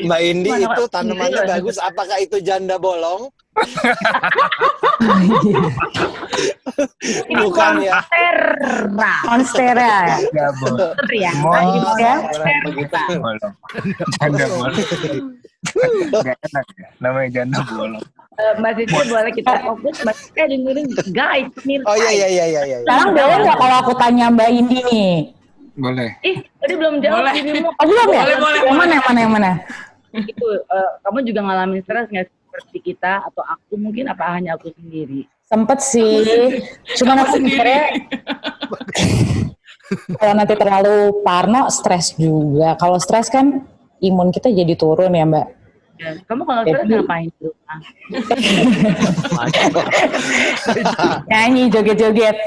Mbak Indi itu tanamannya bagus. Apakah itu janda bolong? Bukan ya. Monstera ya. Janda bolong. Gak enak ya, namanya janda bolong. Mbak Cicil boleh kita fokus, Mbak Cicil dengerin guys. Oh iya. Sekarang boleh nggak kalau aku tanya Mbak Indi nih? Boleh. Tadi belum jawab. Belum ya? Yang mana? Itu kamu juga ngalamin stres nggak seperti kita atau aku mungkin, apa hanya aku sendiri? Sempet sih, cuman aku mikirnya kalau nanti terlalu parno stres juga. Kalau stres kan imun kita jadi turun ya Mbak. Ya, kamu kalau stres ngapain di rumah? Nyanyi, joget-joget.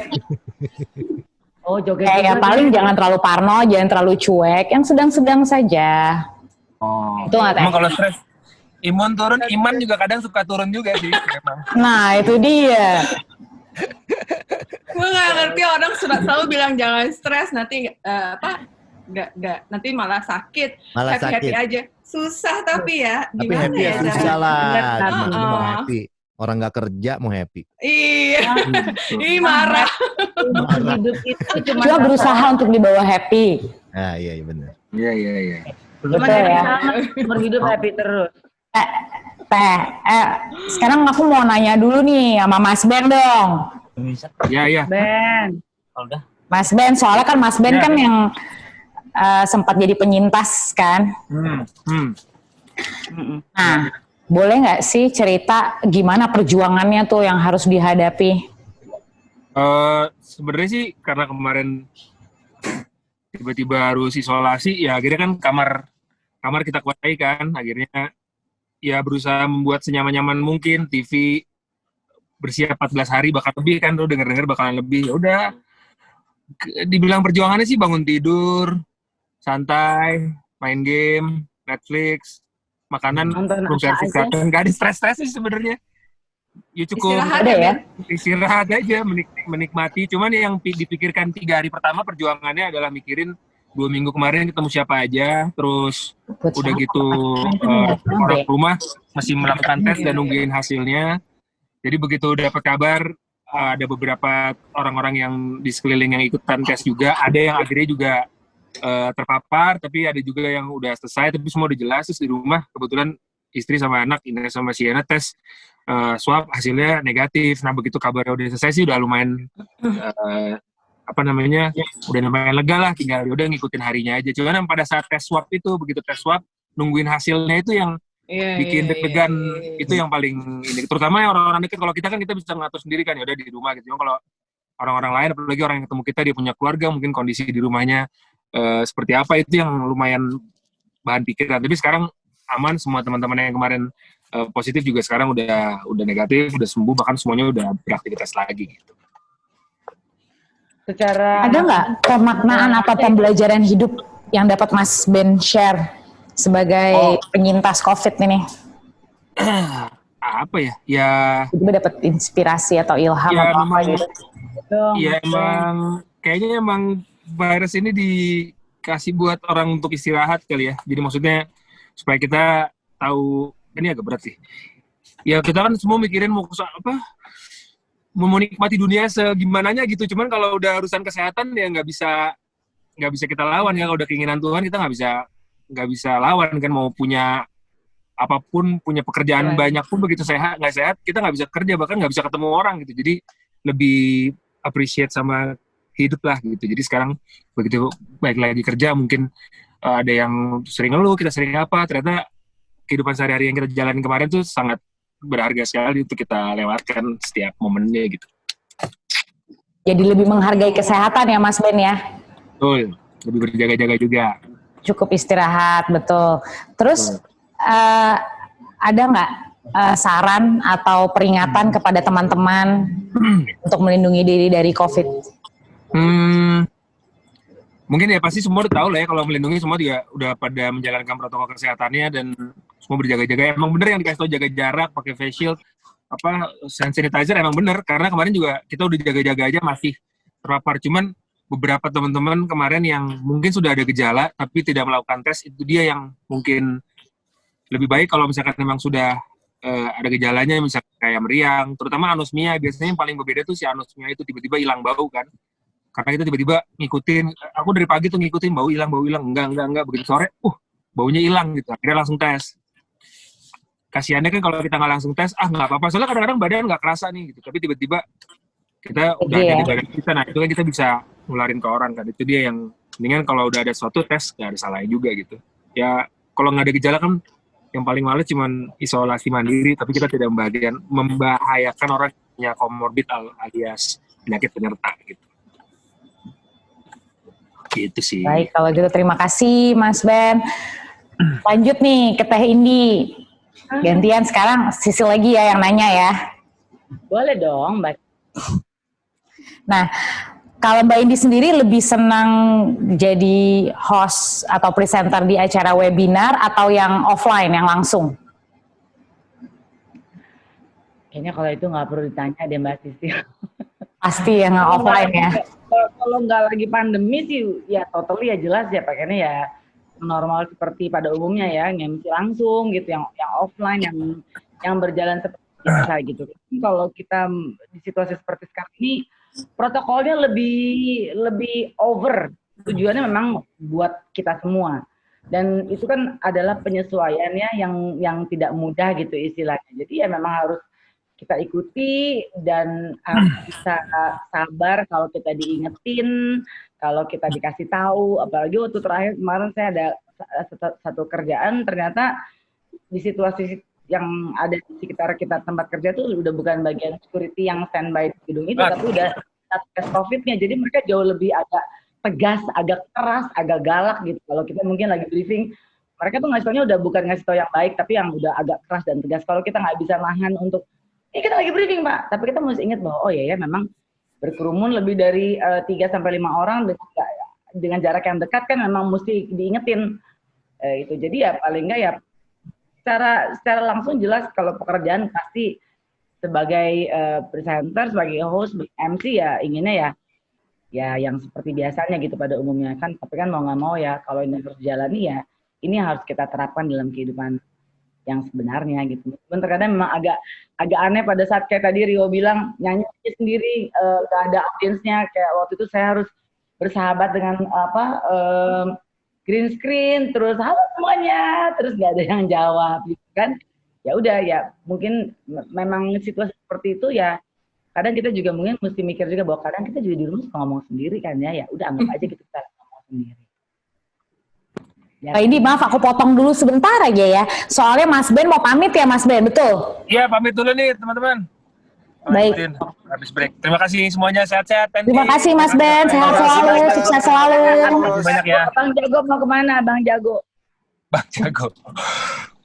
Oh, joget. Kayak paling jangan terlalu parno, jangan terlalu cuek, yang sedang-sedang saja. Oh. Itu nggak Emang kalau stres imun turun, iman juga kadang suka turun juga sih. Memang. Nah itu dia. Gue nggak ngerti orang selalu bilang jangan stres, nanti nggak nanti malah sakit. Malah happy sakit. aja. Susah tapi ya. Tapi Gimana happy ya ya? susah lah. Benar. Mau happy. Orang nggak kerja mau happy. Iya. Ih marah. Hidup itu cuma Cuma berusaha untuk dibawa happy. Nah iya benar. Iya. cuma Betul ya. berhidup happy terus. Sekarang aku mau nanya dulu nih sama Mas Ben dong. Iya. Ben. Mas Ben, soalnya kan Mas Ben kan yang sempat jadi penyintas kan. Nah, boleh nggak sih cerita gimana perjuangannya tuh yang harus dihadapi? Sebenarnya sih karena kemarin tiba-tiba harus isolasi, ya akhirnya kan kamar kita kuasai kan, akhirnya ya berusaha membuat senyaman-nyaman mungkin, TV bersiap 14 hari bahkan lebih kan, tuh denger-denger bakalan lebih. Ya udah, dibilang perjuangannya sih bangun tidur, santai, main game, Netflix, makanan Nonton belum apa servis aja? nggak ada stres sih sebenarnya. Ya cukup Istirahat Ada ya? istirahat aja, menikmati. Cuman yang dipikirkan 3 hari pertama perjuangannya adalah mikirin 2 minggu kemarin ketemu siapa aja, terus Buat udah siapa? gitu orang rumah masih melakukan tes dan nungguin hasilnya. Jadi begitu dapat kabar ada beberapa orang-orang yang di sekeliling yang ikutan tes juga, ada yang akhirnya juga terpapar, tapi ada juga yang udah selesai, tapi semua udah jelas. Terus di rumah kebetulan istri sama anak, Ines sama Sienna tes swab hasilnya negatif. Nah begitu kabarnya udah selesai sih udah lumayan udah lumayan lega lah, tinggal udah ngikutin harinya aja. Cuman yang pada saat tes swab itu, begitu tes swab nungguin hasilnya itu yang bikin deg-degan, itu yang paling ini. Terutama yang orang-orang dekat. Kalau kita kan kita bisa ngatur sendiri kan, ya udah di rumah gitu. Cuma kalau orang-orang lain, apalagi orang yang ketemu kita, dia punya keluarga, mungkin kondisi di rumahnya seperti apa, itu yang lumayan bahan pikiran. Tapi sekarang aman, semua teman-teman yang kemarin positif juga sekarang udah negatif, udah sembuh, bahkan semuanya udah beraktivitas lagi gitu. Secara Ada nggak pemaknaan atau pembelajaran hidup yang dapat Mas Ben share sebagai penyintas COVID ini? Apa ya? Ya Tiba-tiba dapat inspirasi atau ilham ya atau apa memang, gitu? ya kayaknya emang virus ini dikasih buat orang untuk istirahat kali ya. Jadi maksudnya supaya kita tahu, ini agak berat sih. Ya kita kan semua mikirin mau menikmati dunia segimananya gitu. Cuman kalau udah urusan kesehatan ya nggak bisa kita lawan ya. Kalau udah keinginan Tuhan kita nggak bisa lawan kan. Mau punya apapun, punya pekerjaan banyak pun, begitu nggak sehat kita nggak bisa kerja, bahkan nggak bisa ketemu orang gitu. Jadi lebih appreciate sama hidup lah gitu. Jadi sekarang begitu baik lagi kerja, mungkin ada yang sering ngeluh, kita sering apa, ternyata kehidupan sehari-hari yang kita jalanin kemarin tuh sangat berharga sekali untuk kita lewatkan setiap momennya gitu. Jadi lebih menghargai kesehatan ya Mas Ben ya? Betul, lebih berjaga-jaga juga. Cukup istirahat, betul. Terus ada nggak saran atau peringatan kepada teman-teman untuk melindungi diri dari COVID? Mungkin ya pasti semua udah tahu lah ya, kalau melindungi semua juga udah pada menjalankan protokol kesehatannya dan semua berjaga-jaga. Emang bener yang dikasih tau, jaga jarak, pakai face shield, hand sanitizer, emang bener. Karena kemarin juga kita udah jaga-jaga aja masih terpapar. Cuman beberapa teman-teman kemarin yang mungkin sudah ada gejala tapi tidak melakukan tes, itu dia yang mungkin lebih baik kalau misalkan memang sudah ada gejalanya, misalkan kayak meriang, terutama anosmia. Biasanya yang paling berbeda tuh si anosmia itu tiba-tiba hilang bau kan. Karena kita tiba-tiba ngikutin, aku dari pagi tuh ngikutin bau hilang, enggak, begitu sore, baunya hilang gitu, akhirnya langsung tes. Kasiannya kan kalau kita nggak langsung tes, nggak apa-apa, soalnya kadang-kadang badan nggak kerasa nih gitu, tapi tiba-tiba kita udah ada di badan kita, nah itu kan kita bisa nularin ke orang kan, itu dia yang, mendingan kalau udah ada suatu tes, nggak ada salahnya juga gitu. Ya, kalau nggak ada gejala kan, yang paling males cuman isolasi mandiri, tapi kita tidak membahayakan orang yang punya komorbid alias penyakit penyerta gitu. Gitu sih. Baik, kalau gitu terima kasih Mas Ben. Lanjut nih ke Teh Indi. Gantian sekarang Sisil lagi ya yang nanya ya. Boleh dong, Mbak. Nah, kalau Mbak Indi sendiri lebih senang jadi host atau presenter di acara webinar atau yang offline, yang langsung? Kayaknya kalau itu nggak perlu ditanya deh Mbak Sisil. Pasti yang offline ya. Kalau nggak lagi pandemi sih ya totally ya jelas ya pakainya ya normal seperti pada umumnya ya, nge-MC langsung gitu, yang offline yang berjalan seperti biasa gitu. Kalau kita di situasi seperti sekarang ini protokolnya lebih over, tujuannya memang buat kita semua, dan itu kan adalah penyesuaiannya yang tidak mudah gitu istilahnya. Jadi ya memang harus kita ikuti dan bisa sabar kalau kita diingetin, kalau kita dikasih tahu. Apalagi waktu terakhir kemarin saya ada satu kerjaan, ternyata di situasi yang ada di sekitar kita tempat kerja tuh udah bukan bagian security yang standby di gedung itu, tapi udah tes COVID-nya. Jadi mereka jauh lebih agak tegas, agak keras, agak galak gitu. Kalau kita mungkin lagi briefing, mereka tuh ngasih taunya udah bukan ngasih tau yang baik, tapi yang udah agak keras dan tegas. Kalau kita nggak bisa nahan untuk, kita lagi briefing Pak, tapi kita mesti ingat bahwa memang berkerumun lebih dari 3-5 orang dengan jarak yang dekat kan memang mesti diingetin itu. Jadi ya paling nggak ya secara langsung jelas kalau pekerjaan pasti sebagai presenter, sebagai host, MC ya inginnya ya yang seperti biasanya gitu pada umumnya kan. Tapi kan mau nggak mau ya kalau ini harus dijalani ya ini harus kita terapkan dalam kehidupan yang sebenarnya gitu. Dan terkadang memang agak aneh pada saat kayak tadi Rio bilang nyanyi sendiri nggak ada audiensnya, kayak waktu itu saya harus bersahabat dengan green screen terus halo semuanya terus nggak ada yang jawab gitu kan. Ya udah ya mungkin memang situasi seperti itu ya. Kadang kita juga mungkin mesti mikir juga bahwa kadang kita juga di rumah suka ngomong sendiri kan ya udah anggap aja gitu kita ngomong sendiri. Pak Indi, maaf aku potong dulu sebentar aja ya. Soalnya Mas Ben mau pamit ya Mas Ben, betul? Iya, pamit dulu nih teman-teman. Baik. Habis break. Terima kasih semuanya, sehat-sehat. Terima kasih Mas Ben, sehat selalu, sukses selalu. Terima kasih banyak ya. Bang Jago mau kemana Bang Jago?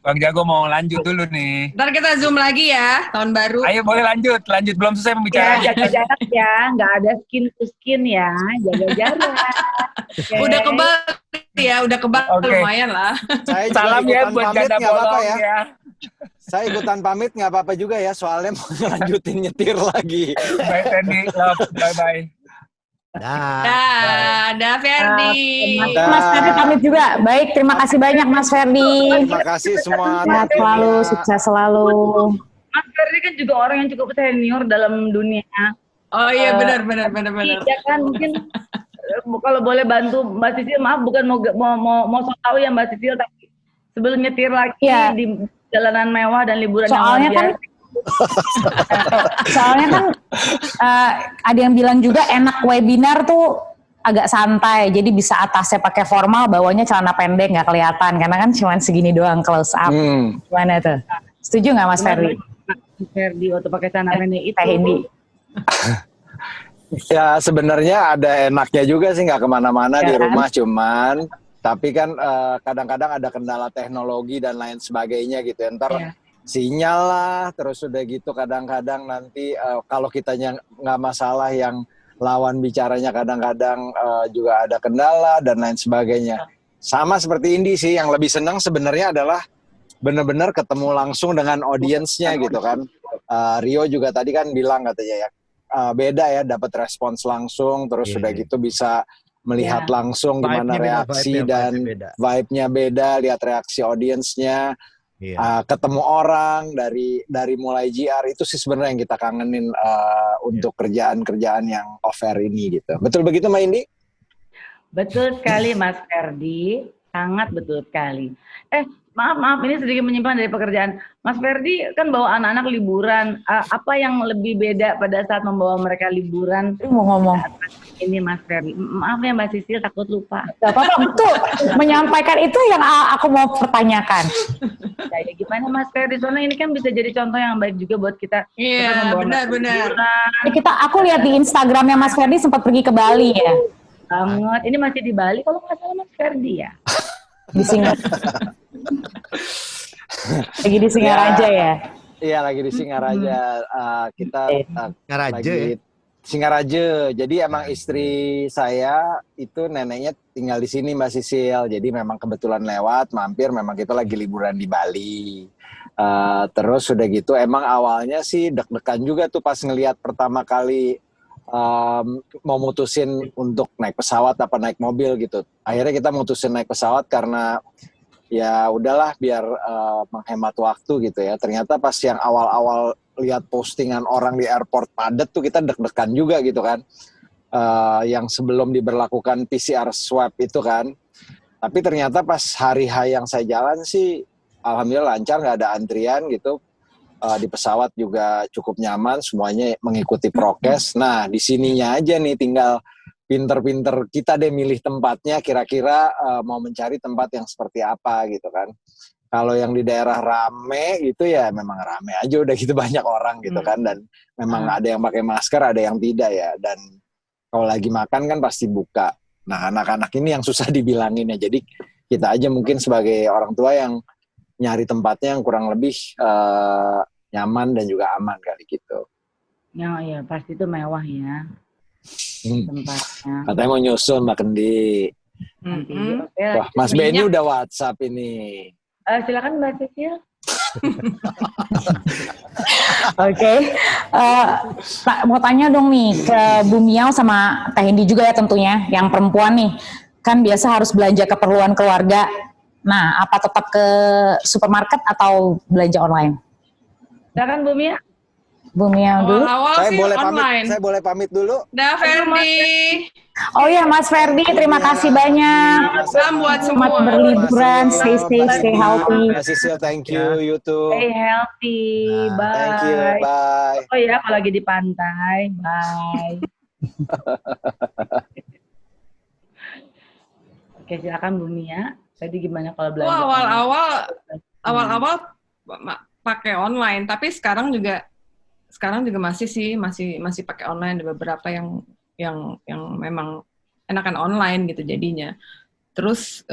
Bang Jago mau lanjut dulu nih. Ntar kita zoom lagi ya, tahun baru. Ayo boleh lanjut. Belum selesai pembicaraan. Ya, jaga jarak ya, nggak ada skin to skin ya, jaga jarak. Okay. Udah kebal lumayan lah. Saya Salam ya buat Ganda Bolong ya. Saya ikutan pamit nggak apa-apa juga ya, soalnya mau lanjutin nyetir lagi. Bye Ferdi, love, bye-bye. Dah Ferdi. Mas Ferdi pamit juga. Baik, terima kasih banyak Mas Ferdi. Terima kasih semua. Sehat selalu, sukses selalu. Mas Ferdi kan juga orang yang cukup senior dalam dunia. Oh iya benar. Iya kan mungkin kalau boleh bantu Mbak Sisil, maaf bukan mau so tahu ya Mbak Sisil, tapi sebelum nyetir lagi di jalanan mewah dan liburan soalnya yang luar biasa. Soalnya kan ada yang bilang juga enak webinar tuh agak santai, jadi bisa atasnya pakai formal, bawahnya celana pendek nggak kelihatan karena kan cuma segini doang close up. Gimana tuh? Setuju nggak Mas Ferdi? Mas Ferdi waktu pakai celana pendek itu. Hindi. Ya sebenarnya ada enaknya juga sih, nggak kemana-mana di rumah, cuman tapi kan kadang-kadang ada kendala teknologi dan lain sebagainya gitu. Ntar sinyal lah, terus udah gitu kadang-kadang nanti kalau kitanya nggak masalah, yang lawan bicaranya kadang-kadang juga ada kendala dan lain sebagainya. Sama seperti Indi sih, yang lebih senang sebenarnya adalah benar-benar ketemu langsung dengan audiensnya gitu kan. Rio juga tadi kan bilang katanya ya, beda ya, dapat respons langsung, terus udah gitu bisa melihat langsung gimana reaksi dan vibe-nya beda, lihat reaksi audiensnya, ketemu orang dari mulai GR, itu sih sebenarnya yang kita kangenin untuk kerjaan-kerjaan yang off-air ini gitu. Betul begitu Mbak Indi? Betul sekali Mas Ferdi, sangat betul sekali. Maaf, ini sedikit menyimpang dari pekerjaan. Mas Ferdi kan bawa anak-anak liburan. Apa yang lebih beda pada saat membawa mereka liburan? Mau ngomong. Ini Mas Ferdi. Maaf ya Mbak Sisil, takut lupa. Gak apa-apa, betul. Menyampaikan itu yang aku mau pertanyakan. Ya, gimana Mas Ferdi? Soalnya ini kan bisa jadi contoh yang baik juga buat kita. Iya, benar. Aku lihat di Instagramnya Mas Ferdi sempat pergi ke Bali ya. Banget. Ini masih di Bali kalau nggak salah Mas Ferdi ya. Di lagi di Singaraja ya? Iya, lagi di Singaraja. Kita Singaraja. Singaraja. Jadi emang istri saya itu neneknya tinggal di sini Mbak Sisil. Jadi memang kebetulan lewat, mampir, memang kita lagi liburan di Bali. Terus udah gitu emang awalnya sih deg-degan juga tuh pas ngelihat pertama kali mau mutusin untuk naik pesawat apa naik mobil gitu. Akhirnya kita mutusin naik pesawat karena ya udahlah biar menghemat waktu gitu ya. Ternyata pas yang awal-awal lihat postingan orang di airport padat tuh kita deg-degan juga gitu kan. Yang sebelum diberlakukan PCR swab itu kan. Tapi ternyata pas hari H yang saya jalan sih alhamdulillah lancar, nggak ada antrian gitu. Di pesawat juga cukup nyaman, semuanya mengikuti prokes. Nah, di sininya aja nih tinggal pinter-pinter kita deh milih tempatnya, kira-kira mau mencari tempat yang seperti apa gitu kan. Kalau yang di daerah rame gitu ya memang rame aja udah gitu, banyak orang gitu kan, dan memang ada yang pakai masker, ada yang tidak ya. Dan kalau lagi makan kan pasti buka Nah, anak-anak ini yang susah dibilangin ya. Jadi kita aja mungkin sebagai orang tua yang nyari tempatnya yang kurang lebih nyaman dan juga aman kali gitu. Ya, ya pasti itu mewah ya tempatnya. Katanya mau nyusun Mbak Kendi. Nanti, Mm-mm. oke. Wah, Mas Benny udah WhatsApp ini. Silakan Mbak Cecil. Oke, mau tanya dong nih ke Bu Miao sama Teh Indi juga ya tentunya, yang perempuan nih, kan biasa harus belanja keperluan keluarga. Nah, apa tetap ke supermarket atau belanja online? Silakan Bu Mia. Bu Miao dulu. Awal-awal Saya sih boleh online. pamit. Saya boleh pamit dulu. Dah Ferdi. Oh ya Mas Ferdi, terima kasih banyak. Salam buat semua. Selamat berliburan, stay safe, stay healthy. Mas Sisil, thank you. You too. Stay healthy. Bye. Thank you. Bye. Oh ya, kalau lagi di pantai. Bye. Oke, silakan Bu Mia. Tadi gimana kalau belanja? Awal-awal pakai online, tapi sekarang juga masih pakai online. Ada beberapa yang memang enakan online gitu jadinya. Terus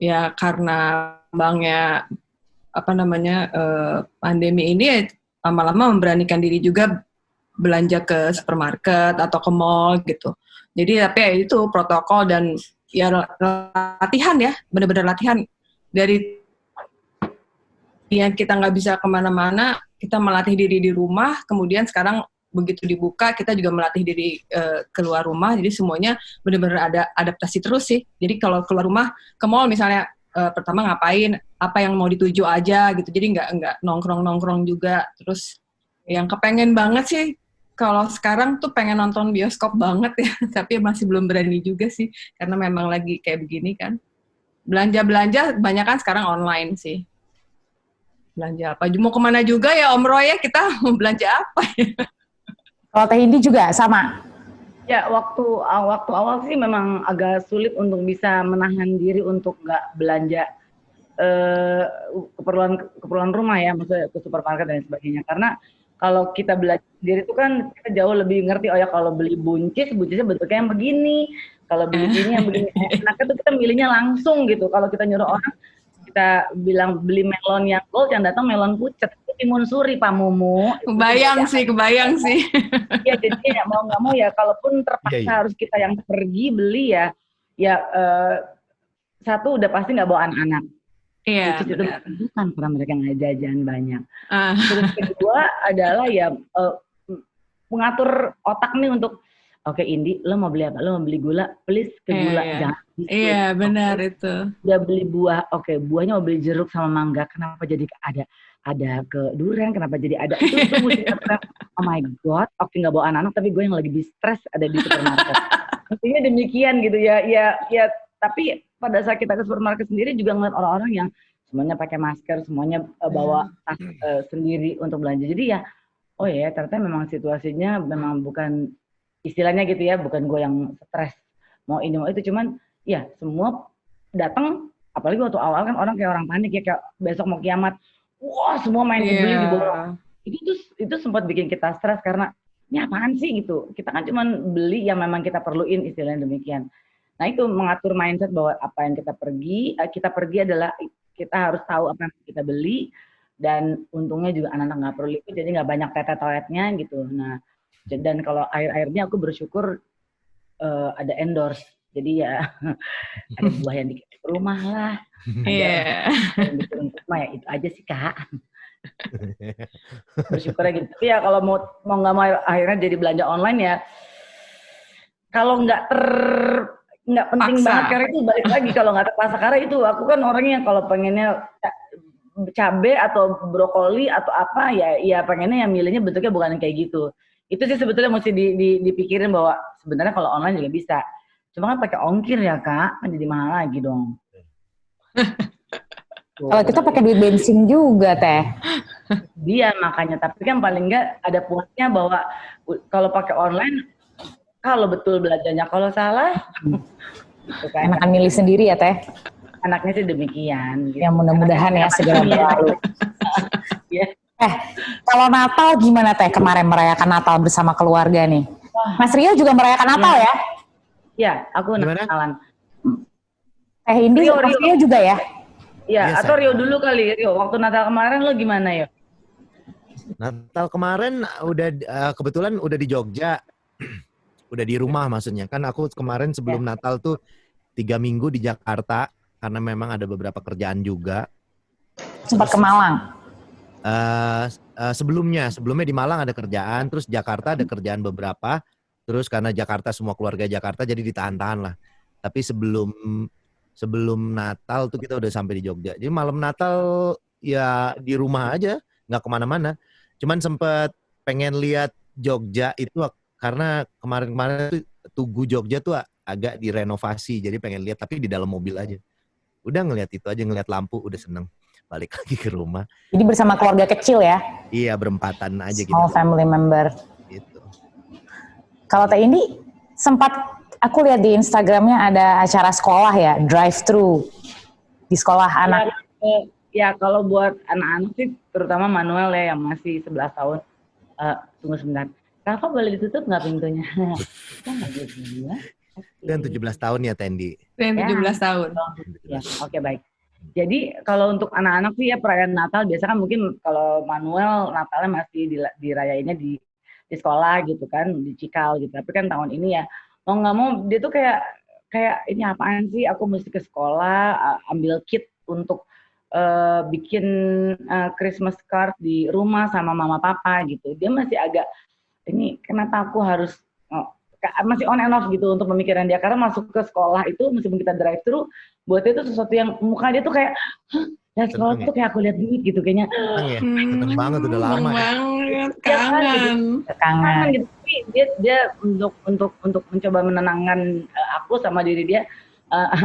ya karena banknya pandemi ini ya, lama-lama memberanikan diri juga belanja ke supermarket atau ke mall gitu. Jadi tapi ya itu protokol dan ya latihan ya, benar-benar latihan dari yang kita nggak bisa kemana-mana, kita melatih diri di rumah, kemudian sekarang begitu dibuka, kita juga melatih diri keluar rumah, jadi semuanya benar-benar ada adaptasi terus sih. Jadi kalau keluar rumah, ke mall misalnya, pertama ngapain, apa yang mau dituju aja gitu, jadi nggak nongkrong-nongkrong juga. Terus yang kepengen banget sih, kalau sekarang tuh pengen nonton bioskop banget ya, tapi masih belum berani juga sih, karena memang lagi kayak begini kan. Belanja-belanja banyak kan sekarang online sih. Belanja apa? Mau kemana juga ya Om Roy ya, kita mau belanja apa ya? Kalau Teh Indi juga sama? Ya, waktu awal sih memang agak sulit untuk bisa menahan diri untuk nggak belanja keperluan rumah ya, maksudnya ke supermarket dan sebagainya. Karena kalau kita belanja sendiri itu kan kita jauh lebih ngerti, oh ya kalau beli buncisnya bentuknya yang begini, kalau beli ini yang begini. Enaknya tuh kita milihnya langsung gitu. Kalau kita nyuruh orang, kita bilang beli melon yang gold, yang datang melon pucet, itu timun suri Pak Mumu. Kebayang sih. Iya, jadi ya mau nggak mau ya, kalaupun terpaksa harus kita yang pergi beli ya satu udah pasti nggak bawa anak-anak. Iya. Itu bukan karena mereka nggak jajan banyak. Terus kedua adalah ya mengatur otak nih untuk oke, Indi, lo mau beli apa? Lo mau beli gula? Please ke gula, jangan biskuit. Iya, benar itu. Udah beli buah, oke, buahnya mau beli jeruk sama mangga, kenapa jadi ada ke durian, kenapa jadi ada itu mesti oh my god, oke nggak bawa anak-anak, tapi gue yang lagi di stres ada di supermarket. Intinya demikian gitu ya, tapi pada saat kita ke supermarket sendiri juga ngeliat orang-orang yang semuanya pakai masker, semuanya bawa tas sendiri untuk belanja. Jadi ya, oh ya ternyata memang situasinya memang bukan istilahnya gitu ya, bukan gue yang stres mau ini mau itu, cuman ya semua datang, apalagi waktu awal kan orang kayak orang panik ya, kayak besok mau kiamat, wah semua main beli di bawah. Itu sempat bikin kita stres karena ini apaan sih gitu, kita kan cuman beli yang memang kita perluin, istilahnya demikian. Nah itu mengatur mindset bahwa apa yang kita pergi adalah kita harus tahu apa yang kita beli, dan untungnya juga anak-anak nggak perlu itu, jadi nggak banyak tetet-toetnya gitu. Nah dan kalau akhir-akhirnya aku bersyukur ada endorse, jadi ya ada buah yang dikirim ke rumah lah, ada yang dikirim ke rumah, ya itu aja sih Kak. Bersyukur gitu. Tapi ya kalau mau nggak mau akhirnya jadi belanja online ya, kalau nggak penting Paksa. banget, karena itu balik lagi kalau nggak terpaksa, karena itu aku kan orangnya yang kalau pengennya cabe atau brokoli atau apa ya pengennya yang milihnya bentuknya bukan kayak gitu. Itu sih sebetulnya mesti dipikirin bahwa sebenarnya kalau online juga bisa. Cuma kan pakai ongkir ya Kak, kan jadi mahal lagi dong. Kalau kita pakai duit bensin juga Teh. Dia makanya, tapi kan paling enggak ada puasnya bahwa kalau pakai online, kalau betul belanjanya, kalau salah, enakan milih sendiri ya Teh. Anaknya sih demikian. Gitu. Ya mudah-mudahan ya segera berlalu. Ya. Kalau Natal gimana Teh kemarin merayakan Natal bersama keluarga nih? Mas Rio juga merayakan Natal ya? Ya, aku Gimana? Natalan. Teh Indi, Rio. Mas Rio juga ya? Ya, Iya, atau saya. Rio dulu kali. Rio, waktu Natal kemarin lo gimana ya? Natal kemarin udah kebetulan udah di Jogja. Udah di rumah maksudnya. Kan aku kemarin sebelum Natal tuh 3 minggu di Jakarta karena memang ada beberapa kerjaan juga. Sempat ke Malang. Sebelumnya di Malang ada kerjaan, terus Jakarta ada kerjaan beberapa, terus karena Jakarta semua keluarga Jakarta jadi ditahan-tahan lah. Tapi sebelum Natal tuh kita udah sampai di Jogja. Jadi malam Natal ya di rumah aja, nggak kemana-mana. Cuman sempet pengen lihat Jogja itu karena kemarin-kemarin tuh Tugu Jogja tuh agak direnovasi, jadi pengen lihat tapi di dalam mobil aja. Udah ngelihat itu aja, ngelihat lampu udah seneng. Balik lagi ke rumah. Jadi bersama keluarga kecil ya? Iya, berempatan aja gitu. Small family member. Gitu. Kalau Teh Indi, sempat aku lihat di Instagramnya ada acara sekolah ya, drive-thru di sekolah anak. Ya, kalau buat anak-anak sih, terutama Manuel ya yang masih 11 tahun. Tunggu sebentar. Rafa boleh ditutup nggak pintunya? Dan 17 tahun ya, Tendi. Yang 17 tahun. Ya, oke, baik. Jadi kalau untuk anak-anak sih ya perayaan Natal biasa kan mungkin kalau Manuel Natalnya masih dirayainnya di sekolah gitu kan, di Cikal gitu. Tapi kan tahun ini ya mau nggak mau dia tuh kayak ini apaan sih, aku mesti ke sekolah ambil kit untuk bikin Christmas card di rumah sama mama papa gitu. Dia masih agak ini kenapa aku harus masih on and off gitu untuk pemikiran dia, karena masuk ke sekolah itu meskipun kita drive thru buat dia itu sesuatu yang muka dia tuh kayak ya sekolah tuh kayak aku lihat duit gitu kayaknya. Seneng banget udah lama ya. Kangen gitu. Tapi dia untuk mencoba menenangkan aku sama diri dia,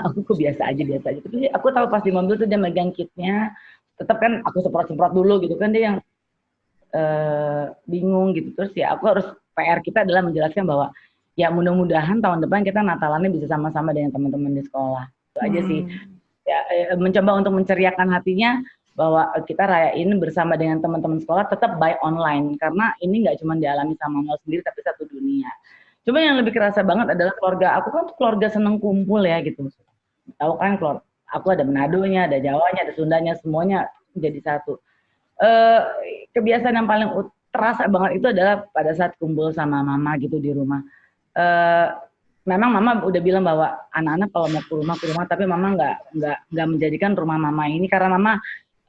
aku biasa aja. Tapi aku tahu pas di mobil tuh dia megang kitnya, tetap kan aku semprot dulu gitu kan, dia yang bingung gitu. Terus ya aku harus PR kita adalah menjelaskan bahwa ya mudah-mudahan tahun depan kita Natalannya bisa sama-sama dengan teman-teman di sekolah. Itu aja sih. Ya, mencoba untuk menceriakan hatinya bahwa kita rayain bersama dengan teman-teman sekolah tetap by online. Karena ini nggak cuma dialami sama Manuel sendiri, tapi satu dunia. Cuma yang lebih kerasa banget adalah keluarga. Aku kan keluarga seneng kumpul ya gitu. Tahu kan aku ada Manadonya, ada Jawanya, ada Sundanya, semuanya jadi satu. Kebiasaan yang paling terasa banget itu adalah pada saat kumpul sama mama gitu di rumah. Memang mama udah bilang bahwa anak-anak kalau mau ke rumah, tapi mama nggak menjadikan rumah mama ini karena mama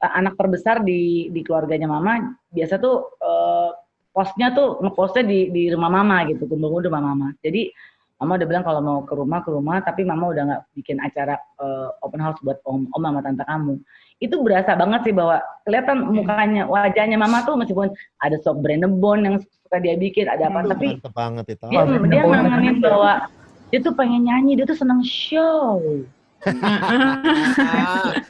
anak terbesar di keluarganya mama, biasa tuh postnya tuh ngepostnya di rumah mama gitu, kumpul di rumah mama. Jadi mama udah bilang kalau mau ke rumah, tapi mama udah nggak bikin acara open house buat om sama tante kamu. Itu berasa banget sih bahwa kelihatan mukanya, wajahnya mama tuh meskipun ada sop Brennebon yang suka dia bikin, ada apa, tapi Mantep banget itu. dia nanganin bahwa dia tuh pengen nyanyi, dia tuh seneng show.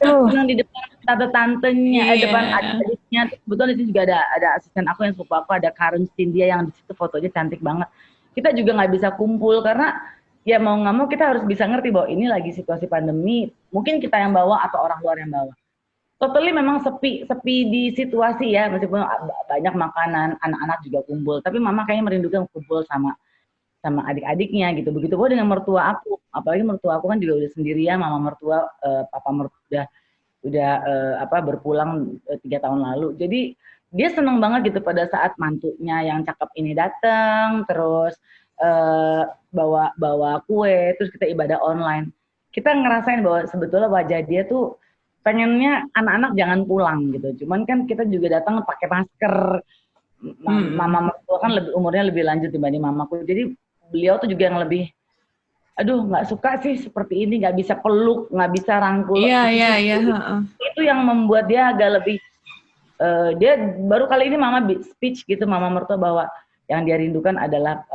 Seneng di depan tante-tantenya, depan adiknya. Kebetulan di situ juga ada asisten aku yang sepupu aku, ada Karen Cynthia yang di situ fotonya cantik banget. Kita juga nggak bisa kumpul karena ya mau nggak mau kita harus bisa ngerti bahwa ini lagi situasi pandemi. Mungkin kita yang bawa atau orang luar yang bawa. Totally memang sepi di situasi ya, meskipun banyak makanan, anak-anak juga kumpul. Tapi mama kayaknya merindukan kumpul sama adik-adiknya gitu. Begitu pun dengan mertua aku, apalagi mertua aku kan juga udah sendirian, mama mertua, papa mertua udah berpulang 3 tahun lalu. Jadi dia seneng banget gitu pada saat mantunya yang cakep ini datang, terus bawa kue, terus kita ibadah online. Kita ngerasain bahwa sebetulnya wajah dia tuh pengennya anak-anak jangan pulang gitu. Cuman kan kita juga datang pakai masker. Mama mertua kan umurnya lebih lanjut dibanding mamaku. Jadi beliau tuh juga yang lebih, aduh nggak suka sih seperti ini, nggak bisa peluk, nggak bisa rangkul. Iya. Itu yang membuat dia agak lebih, dia baru kali ini mama speech gitu, mama mertua bahwa yang dia rindukan adalah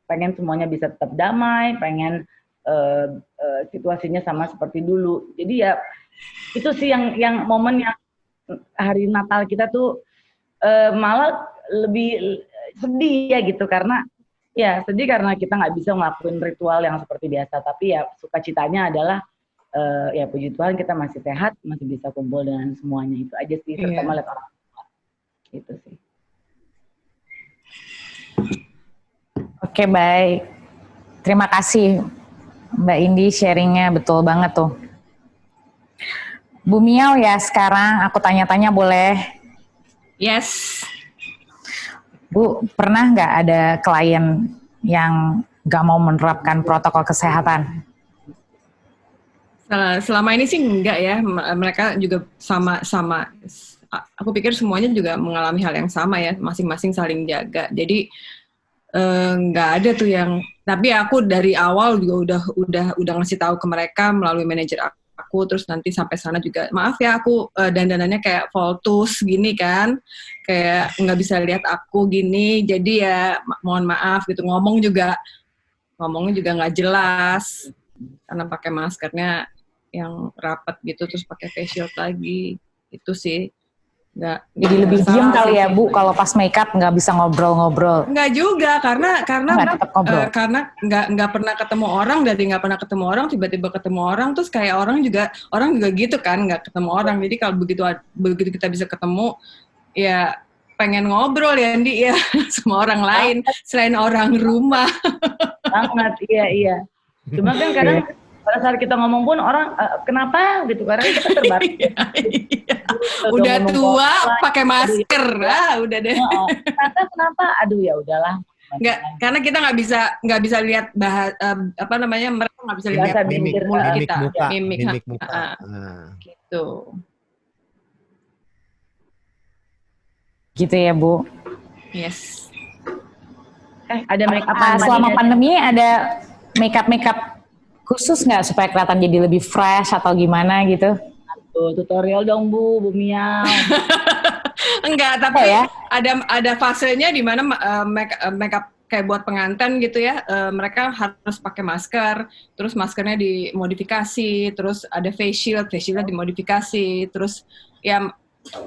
pengen semuanya bisa tetap damai, pengen situasinya sama seperti dulu. Jadi ya itu sih yang momen yang hari Natal kita tuh malah lebih sedih ya gitu, karena ya sedih karena kita nggak bisa ngelakuin ritual yang seperti biasa, tapi ya sukacitanya adalah ya puji Tuhan kita masih sehat, masih bisa kumpul dengan semuanya. Itu aja sih, terutama lihat orang tua. Itu sih. Oke, baik. Terima kasih Mbak Indi sharingnya betul banget tuh. Bu Miau ya, sekarang aku tanya-tanya boleh? Yes. Bu, pernah nggak ada klien yang nggak mau menerapkan protokol kesehatan? Selama ini sih enggak ya, mereka juga sama-sama. Aku pikir semuanya juga mengalami hal yang sama ya, masing-masing saling jaga. Jadi nggak ada tuh yang. Tapi aku dari awal juga udah ngasih tahu ke mereka melalui manajer aku, terus nanti sampai sana juga. Maaf ya, aku dandanannya kayak voltus gini kan, kayak nggak bisa lihat aku gini. Jadi ya mohon maaf gitu, ngomongnya juga nggak jelas karena pakai maskernya yang rapat gitu, terus pakai face shield lagi, itu sih nggak. Jadi lebih diem kali ya Bu, kalau pas makeup nggak bisa ngobrol-ngobrol. Nggak juga, karena karena nggak pernah ketemu orang, dari nggak pernah ketemu orang tiba-tiba ketemu orang, terus kayak orang juga gitu kan, nggak ketemu orang. Jadi kalau begitu kita bisa ketemu, ya pengen ngobrol ya Andi ya sama orang lain selain orang rumah. Banget, iya. Cuma kan kadang pada saat kita ngomong pun orang kenapa gitu, karena kita terbatas. Udah tua pakai masker, udah deh. Kenapa? Aduh ya udahlah. Nggak, karena kita nggak bisa lihat mereka nggak bisa lihat mimik kita, mimik muka. Gitu. Gitu ya Bu. Yes. Ada make up selama pandemi ada make up khusus nggak supaya kelihatan jadi lebih fresh atau gimana gitu? Tutorial dong Bu Miau. Enggak, tapi ada fasenya di mana makeup kayak buat pengantin gitu ya, mereka harus pakai masker, terus maskernya dimodifikasi, terus ada face shieldnya dimodifikasi, terus ya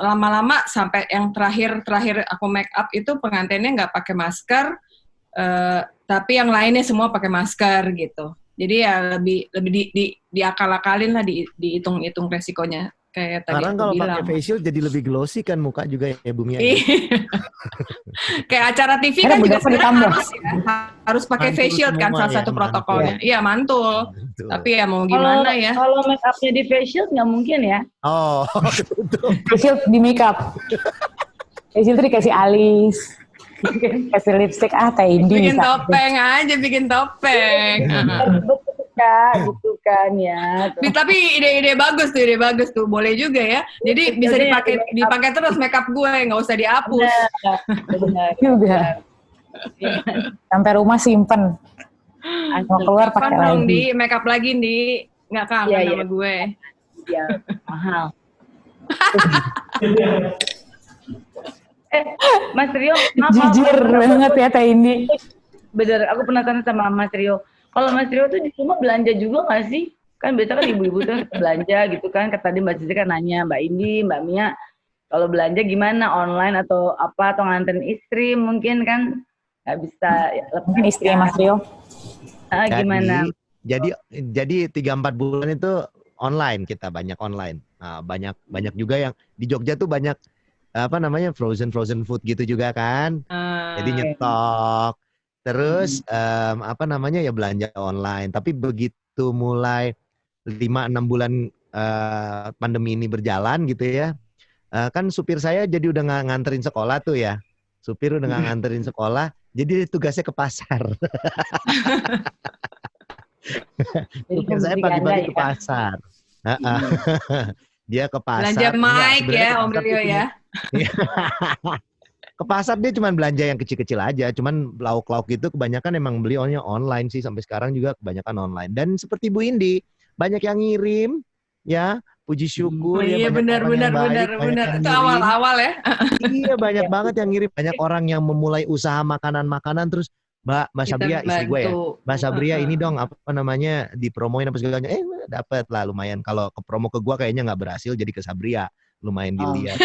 lama-lama sampai yang terakhir aku make up itu pengantinnya nggak pakai masker, tapi yang lainnya semua pakai masker gitu. Jadi ya lebih diakal-akalin lah, dihitung-hitung resikonya kayak tadi sekarang aku kalau bilang. pakai facial jadi lebih glossy kan muka juga ya Bu Mia. Kayak acara TV kan juga harus pakai facial kan, salah satu protokolnya. Iya, mantul. Tapi ya mau gimana ya. Kalau make upnya di facial nggak mungkin ya. Oh, facial di make up. Facial itu dikasih alis. Kasih lipstick Teh Indi bikin topeng. Gitu kan ya. Tapi ide bagus tuh, boleh juga ya. Jadi bisa dipakai terus makeup gue, nggak usah dihapus. Benar. Juga. Sampai rumah simpen. Mau keluar pakai lagi. Di makeup lagi nih, nggak kangen sama gue. Iya, mahal. Mas Rio, jujur banget ya Teh Indi. Bener, aku penasaran sama Mas Rio. Kalau Mas Rio tuh di rumah belanja juga nggak sih? Kan biasa kan ibu-ibu tuh belanja gitu kan. Tadi Mbak Cici kan nanya, Mbak Indi, Mbak Mia, kalau belanja gimana? Online atau apa? Atau nganterin istri mungkin kan nggak bisa. Mungkin istri Mas Rio. Gimana? Jadi 3-4 bulan itu online, kita banyak online. Nah, banyak juga yang di Jogja tuh banyak frozen food gitu juga kan. Jadi nyetok. Terus ya belanja online. Tapi begitu mulai 5-6 bulan pandemi ini berjalan gitu ya. Kan supir saya jadi udah nggak nganterin sekolah tuh ya. Supir udah nggak nganterin sekolah, jadi tugasnya ke pasar. Supir saya pagi-pagi ke pasar. Dia ke pasar. Belanja mic ya Om Rio ya. Ke pasar dia cuma belanja yang kecil-kecil aja, cuman lauk-lauk gitu kebanyakan emang beli online sih, sampai sekarang juga kebanyakan online. Dan seperti Bu Indi, banyak yang ngirim ya, puji syukur ya. Iya benar. Itu awal-awal ya. Iya banyak banget yang ngirim, banyak orang yang memulai usaha makanan-makanan terus Mbak Sabria istri gue ya. Mbak Sabria ini dong dipromoin apa segalanya. Dapat lah lumayan. Kalau ke promo ke gue kayaknya nggak berhasil, jadi ke Sabria lumayan dilihat.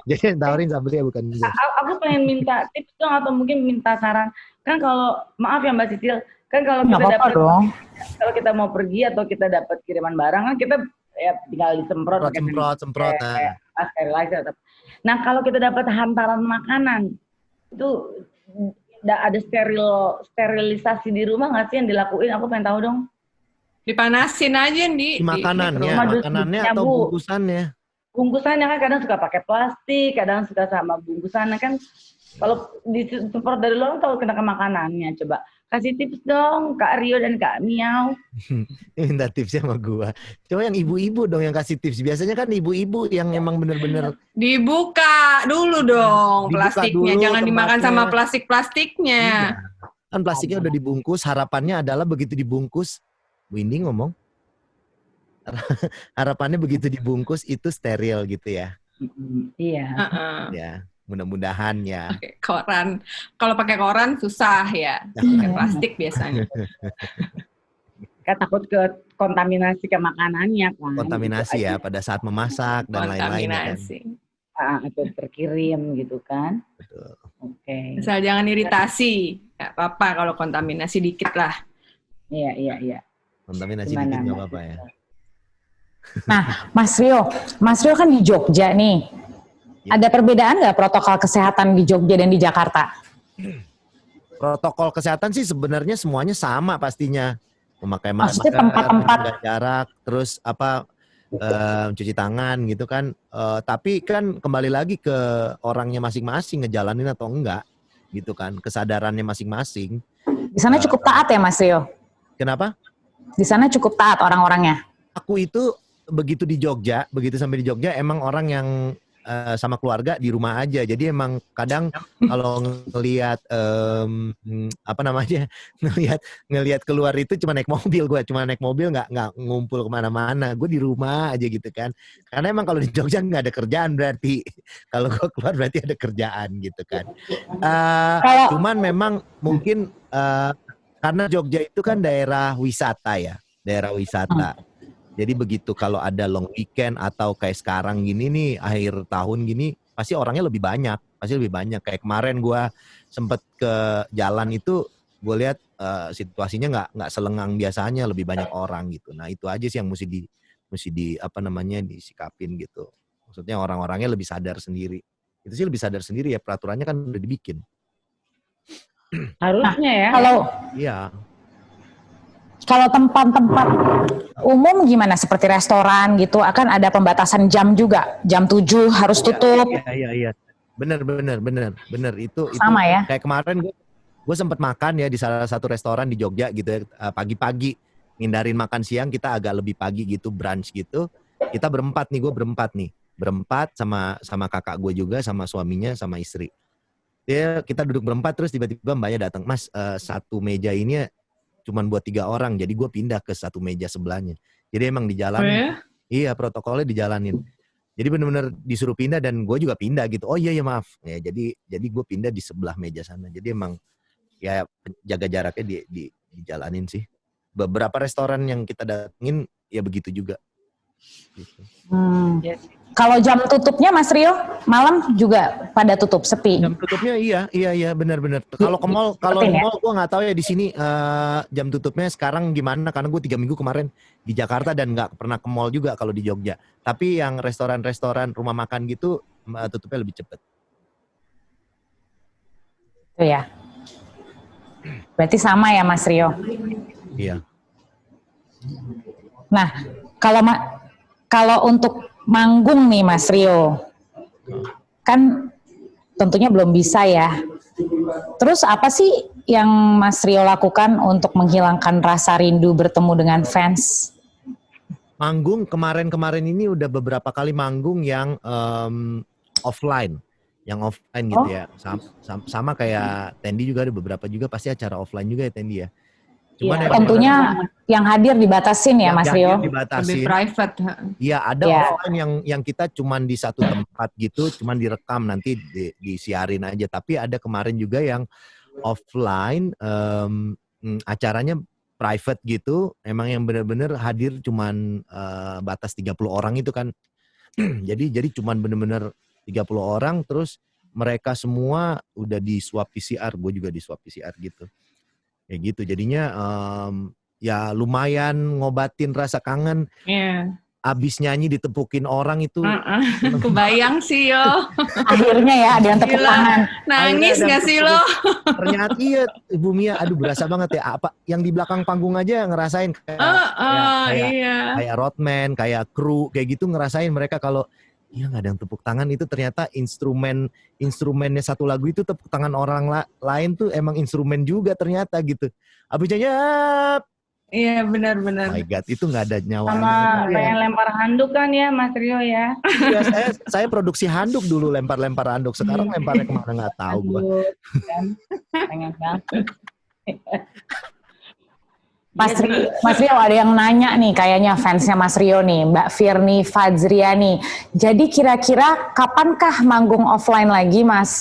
Jadi tawarin Sabria bukan gue. Aku pengen minta tips dong, atau mungkin minta saran. Kan kalau maaf ya Mbak Sisil, kan kalau kita mau pergi atau kita dapat kiriman barang kan kita ya tinggal disemprot sterilizer. Nah kalau kita dapat hantaran makanan itu ada sterilisasi di rumah nggak sih yang dilakuin? Aku pengen tahu dong. Dipanasin aja Di makanannya, rumah makanannya dusnya, atau Bu. bungkusannya. Bungkusannya kan kadang suka pakai plastik, kadang suka sama bungkusannya kan. Kalau disupport dari luar tahu kena ke makanannya. Coba kasih tips dong Kak Rio dan Kak Miau. Minta tipsnya sama gua. Coba yang ibu-ibu dong yang kasih tips. Biasanya kan ibu-ibu yang emang bener-bener Dibuka dulu dong Dibuka plastiknya, dulu jangan dimakan tempatnya. sama plastiknya. kan plastiknya udah dibungkus. Harapannya adalah begitu dibungkus, Windy ngomong, harapannya begitu dibungkus itu steril gitu ya. Iya. Ya, mudah-mudahan ya. Pakai koran. Kalau pakai koran susah ya. Pakai plastik biasanya. Kan takut ke kontaminasi ke makanannya kan. Kontaminasi gitu ya aja. pada saat memasak dan lain-lain ya kan. Kontaminasi. Atau terkirim gitu kan. Betul. Oke. Asal jangan iritasi. Gak apa-apa kalau kontaminasi dikit lah. Iya. Kontaminasi Gimana, dikit nggak Mas? apa-apa ya. Nah, Mas Rio kan di Jogja nih. Ada perbedaan nggak protokol kesehatan di Jogja dan di Jakarta? Protokol kesehatan sih sebenarnya semuanya sama pastinya. Memakai Maksudnya masker, tempat-tempat. menjaga jarak, terus cuci tangan gitu kan. Tapi kan kembali lagi ke orangnya masing-masing ngejalanin atau enggak gitu kan. Kesadarannya masing-masing. Di sana cukup taat ya Mas Rio? Kenapa? Di sana cukup taat orang-orangnya? Aku itu begitu sampai di Jogja emang orang yang sama keluarga di rumah aja. Jadi emang kadang kalau ngelihat ngelihat keluar itu cuma naik mobil, nggak ngumpul kemana-mana. Gue di rumah aja gitu kan. Karena emang kalau di Jogja nggak ada kerjaan berarti. Kalau gue keluar berarti ada kerjaan gitu kan. Cuman memang mungkin karena Jogja itu kan daerah wisata ya, daerah wisata. Jadi begitu kalau ada long weekend atau kayak sekarang gini nih, akhir tahun gini, pasti orangnya lebih banyak. Kayak kemarin gue sempet ke jalan itu, gue lihat situasinya nggak selengang biasanya, lebih banyak orang gitu. Nah itu aja sih yang mesti disikapin gitu. Maksudnya orang-orangnya lebih sadar sendiri. Itu sih lebih sadar sendiri ya, peraturannya kan udah dibikin. Harusnya ya. Iya. Kalau tempat-tempat umum gimana? Seperti restoran gitu, akan ada pembatasan jam juga. Jam 7 harus tutup. Iya. Bener. Itu Sama ya? Kayak kemarin gue sempat makan ya di salah satu restoran di Jogja gitu ya, pagi-pagi. Ngindarin makan siang, kita agak lebih pagi gitu, brunch gitu. Kita berempat nih, berempat sama kakak gue juga, sama suaminya, sama istri. Kita duduk berempat, terus tiba-tiba mbaknya datang, Mas, satu meja ini cuman buat 3 orang, jadi gue pindah ke satu meja sebelahnya. Jadi emang dijalanin. Iya, protokolnya dijalanin. Jadi benar-benar disuruh pindah dan gue juga pindah gitu. Oh iya maaf. Ya, jadi gue pindah di sebelah meja sana. Jadi emang ya jaga jaraknya dijalanin sih. Beberapa restoran yang kita datengin ya begitu juga. Gitu. Kalau jam tutupnya Mas Rio, malam juga pada tutup, sepi. Jam tutupnya iya benar-benar. Kalau ke mall, gue nggak tahu ya di sini jam tutupnya sekarang gimana, karena gue 3 minggu kemarin di Jakarta dan nggak pernah ke mall juga kalau di Jogja. Tapi yang restoran-restoran, rumah makan gitu tutupnya lebih cepat. Itu ya. Berarti sama ya Mas Rio? Iya. Nah, kalau untuk manggung nih Mas Rio, kan tentunya belum bisa ya. Terus apa sih yang Mas Rio lakukan untuk menghilangkan rasa rindu bertemu dengan fans? Manggung kemarin ini udah beberapa kali manggung yang offline. Yang offline gitu ya. Sama kayak Tendi juga ada beberapa juga pasti acara offline juga ya Tendi ya. Cuman ya, tentunya yang hadir dibatasin ya Mas Rio. Lebih private. Iya ada offline yang kita cuman di satu tempat gitu, cuman direkam nanti disiarin aja. Tapi ada kemarin juga yang offline acaranya private gitu. Emang yang benar-benar hadir cuman batas 30 orang itu kan. jadi cuman benar-benar 30 orang terus mereka semua udah di swab PCR, gue juga di swab PCR gitu. Kayak gitu, jadinya ya lumayan ngobatin rasa kangen. abis nyanyi ditepukin orang itu. Kebayang sih yo. Akhirnya ya ada yang tepuk Gila. tangan. Nangis Akhirnya gak ada sih yang lo? Ternyata iya Ibu Mia, aduh berasa banget ya. Apa yang di belakang panggung aja ngerasain Iya. kayak roadman, kayak kru, kayak gitu ngerasain mereka kalau iya nggak ada yang tepuk tangan itu ternyata instrumennya satu lagu itu tepuk tangan orang lain tuh emang instrumen juga ternyata gitu. Abisnya Iya benar-benar. my God, itu nggak ada nyawanya. Sama pengen lempar handuk kan ya Mas Rio ya. Iya, saya produksi handuk dulu, lempar-lempar handuk. Sekarang lemparnya kemana nggak tahu gua. Aduh, kan pengen banget. Mas Rio ada yang nanya nih, kayaknya fansnya Mas Rio nih, Mbak Firni Fadzriani. Jadi kira-kira kapankah manggung offline lagi Mas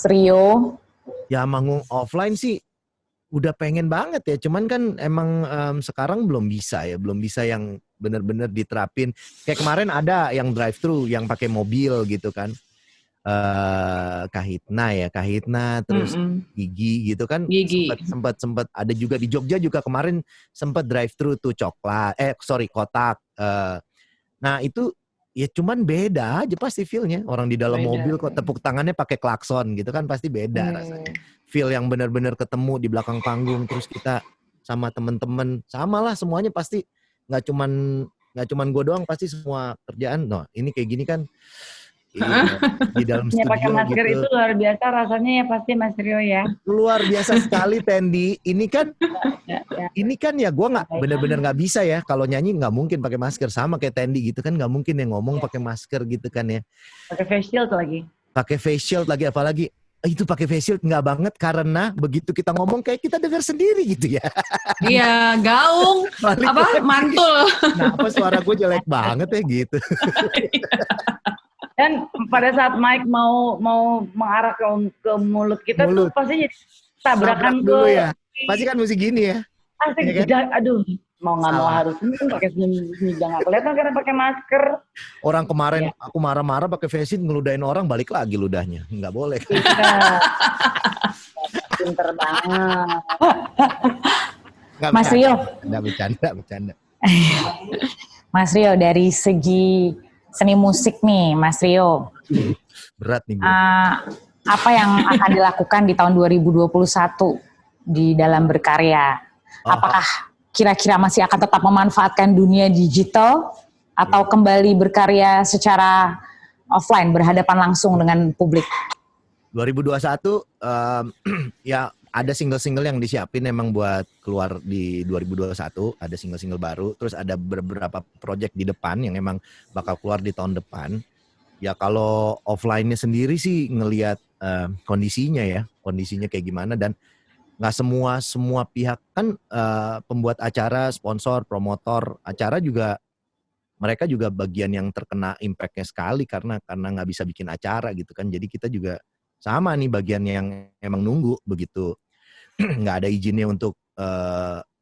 Rio? Ya manggung offline sih udah pengen banget ya, cuman kan emang sekarang belum bisa yang benar-benar diterapin. Kayak kemarin ada yang drive thru yang pakai mobil gitu kan. Kahitna terus Gigi gitu kan. Gigi. Sempat ada juga di Jogja juga kemarin sempat drive thru tuh kotak. Nah itu ya cuman beda aja pasti feel-nya. Orang di dalam mobil kok tepuk tangannya pakai klakson gitu kan pasti beda rasanya. Feel yang benar-benar ketemu di belakang panggung terus kita sama temen-temen sama lah semuanya pasti nggak cuman gue doang pasti semua kerjaan. No, ini kayak gini kan di dalam studio pakai masker gitu. itu luar biasa rasanya ya pasti Mas Rio ya. Luar biasa sekali Tendi. Ini kan ya gue nggak benar-benar nggak bisa ya kalau nyanyi nggak mungkin pakai masker sama kayak Tendi gitu kan nggak mungkin yang ngomong pakai masker gitu kan ya. Pakai face shield lagi. Pakai face shield lagi apalagi itu pakai face shield nggak banget karena begitu kita ngomong kayak kita dengar sendiri gitu ya. Iya, gaung, mantul. Nah, apa suara gue jelek banget ya gitu. Dan pada saat mic mau mengarah ke mulut kita tuh pasti jadi tabrakan dulu ya. Pasti kan mesti gini ya. Asik, ya kan? aduh mau nggak mau harus pakai senyum nggak kelihatan karena pakai masker. Orang kemarin aku marah-marah pakai face shield ngeludahin orang balik lagi ludahnya, nggak boleh. Pinter banget. Mas Rio. Bercanda. Mas Rio dari segi seni musik nih, Mas Rio. Berat nih. Apa yang akan dilakukan di tahun 2021 di dalam berkarya? Apakah kira-kira masih akan tetap memanfaatkan dunia digital atau kembali berkarya secara offline, berhadapan langsung dengan publik? 2021 ya ada single-single yang disiapin emang buat keluar di 2021, ada single-single baru, terus ada beberapa project di depan yang emang bakal keluar di tahun depan. Ya kalau offline-nya sendiri sih ngelihat kondisinya kayak gimana dan nggak semua pihak kan pembuat acara, sponsor, promotor acara juga mereka juga bagian yang terkena impact-nya sekali karena nggak bisa bikin acara gitu kan. Jadi kita juga sama nih bagiannya yang emang nunggu begitu nggak ada izinnya untuk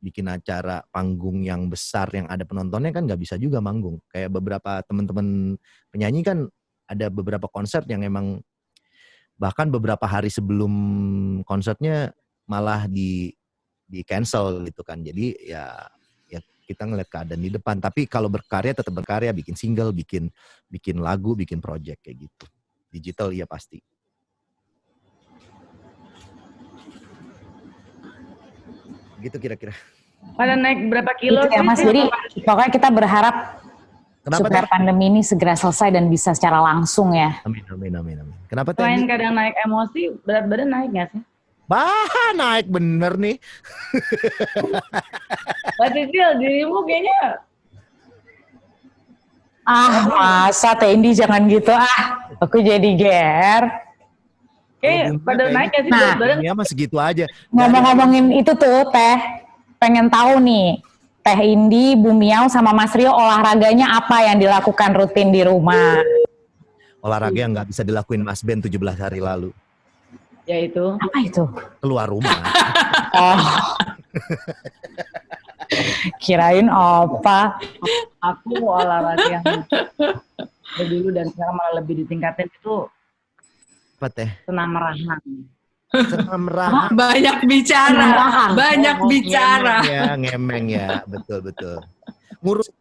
bikin acara panggung yang besar yang ada penontonnya kan nggak bisa juga manggung. Kayak beberapa teman-teman penyanyi kan ada beberapa konser yang emang bahkan beberapa hari sebelum konsernya malah di cancel gitu kan. Jadi ya kita ngeliat keadaan di depan. Tapi kalau berkarya tetap berkarya, bikin single, bikin lagu, bikin project kayak gitu. Digital iya pasti. Gitu kira-kira. Pada naik berapa kilo ya Mas, jadi pokoknya kita berharap supaya pandemi ini segera selesai dan bisa secara langsung ya. Amin. Kenapa teh? Selain kadang naik emosi, berat badan naik nggak sih? Naik bener nih. Mbak Cicil, dirimu kayaknya masa Tendi jangan gitu aku jadi ger. Pada naik nggak sih berat badan? Ya mas segitu aja. Ngomong-ngomongin itu tuh Teh, pengen tahu nih Teh Indi, Bu Miau sama Mas Rio olahraganya apa yang dilakukan rutin di rumah? Olahraga yang nggak bisa dilakuin Mas Ben 17 hari lalu. Yaitu? Apa itu? Keluar rumah. Kirain apa? Aku olahraga yang dulu dan sekarang malah lebih ditingkatin itu apa teh? Senam rahang. Senam rahang. Banyak bicara. Ngemeng ya, betul.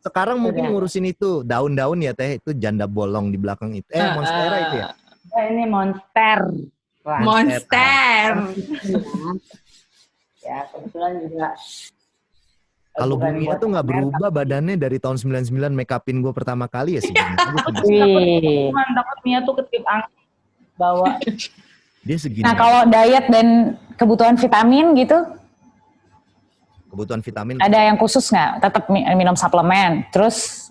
Sekarang mungkin Udah. ngurusin itu daun-daun ya teh, itu janda bolong di belakang itu. Monstera itu ya. Ini monster. Wah, Monster. ya kebetulan juga. Kalau bukan Bumia buat tuh nggak pamer, berubah badannya dari tahun 99 make upin gue pertama kali ya sih. Wih. takut Mia tuh ketip angin bawa. Dia segini. Nah kalau diet dan kebutuhan vitamin gitu, Kebutuhan vitamin. ada yang khusus nggak? Tetap minum suplemen, terus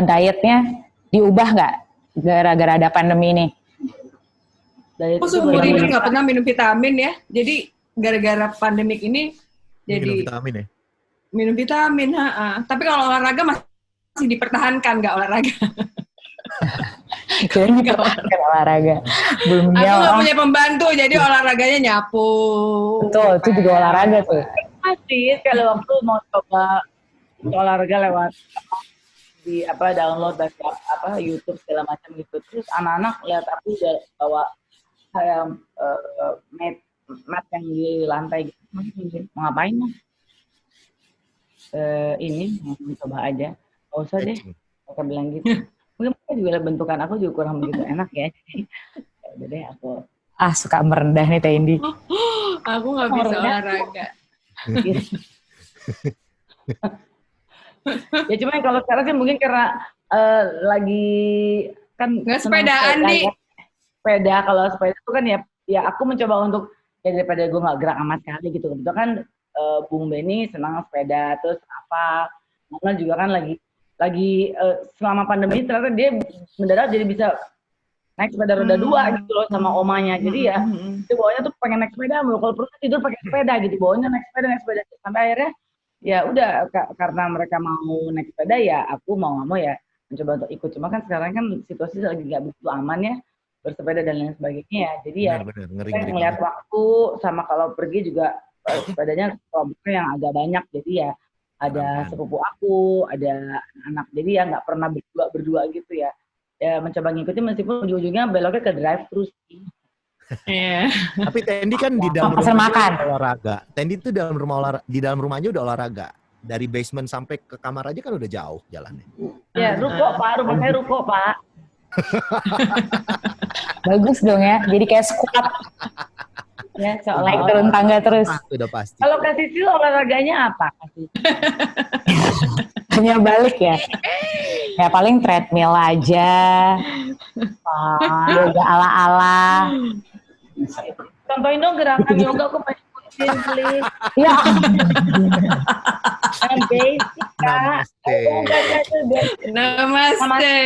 dietnya diubah nggak gara-gara ada pandemi ini? Diet Aku itu seumur bagaimana? hidup nggak pernah minum vitamin ya. Jadi gara-gara pandemik ini Minum jadi vitamin ya. minum vitamin. Tapi kalau olahraga masih dipertahankan, nggak olahraga. Kayaknya nggak olahraga. Belum Aku nggak nyawa. punya pembantu, jadi olahraganya nyapu. Betul, itu juga olahraga tuh. Masih kalau waktu mau coba olahraga lewat di download dari YouTube segala macam gitu. Terus anak-anak lihat aku udah bawa kayak mat yang di lantai gitu. Mau ngapain mah? Ini mau coba aja. Gak usah deh. Mereka bilang gitu. Mungkin mereka juga lihat bentukan aku juga kurang begitu enak ya. Jadi ya udah deh aku. Suka merendah nih Teh Indi. Aku nggak bisa olahraga. Ya cuma kalau sekarang sih mungkin karena lagi kan Nggak senang sepedaan, sepeda, Di. ya. Sepeda kalau sepeda itu kan ya aku mencoba untuk ya daripada gue nggak gerak amat sekali gitu. Kebetulan kan Bung Benny senang sepeda, terus Mona juga kan lagi selama pandemi ternyata dia mendadak jadi bisa naik sepeda roda 2 gitu loh sama omanya. Jadi ya dia bawanya tuh pengen naik sepeda mulu, kalau perlu tidur pakai sepeda gitu, bawanya naik sepeda sampai akhirnya ya udah karena mereka mau naik sepeda ya aku mau nggak mau ya mencoba untuk ikut. Cuma kan sekarang kan situasi lagi nggak begitu aman ya bersepeda dan lain sebagainya ya. Jadi ya Benar, saya ngelihat waktu sama kalau pergi juga sepedanya kelompoknya yang agak banyak, jadi ya ada sepupu aku, ada anak, jadi ya nggak pernah berdua gitu ya. Ya mencoba ngikutin meskipun ujung-ujungnya beloknya ke drive terus. Iya. Tapi Tendi kan di dalam Pasar rumah makan. olahraga. Tendi tuh di dalam rumahnya udah olahraga. Dari basement sampai ke kamar aja kan udah jauh jalannya. Ya ruko Pak, rumah saya ruko Pak. Bagus dong ya, jadi kayak squat. Ya Naik seolah-olah. turun tangga terus. Udah pasti. Kalau kasih Sisil olahraganya apa? Hanya balik ya. Ya paling treadmill aja. Yoga ala-ala. Contohin dong gerakan yoga aku pengen ikutin please. Ya, Yang basic Kak. Namaste.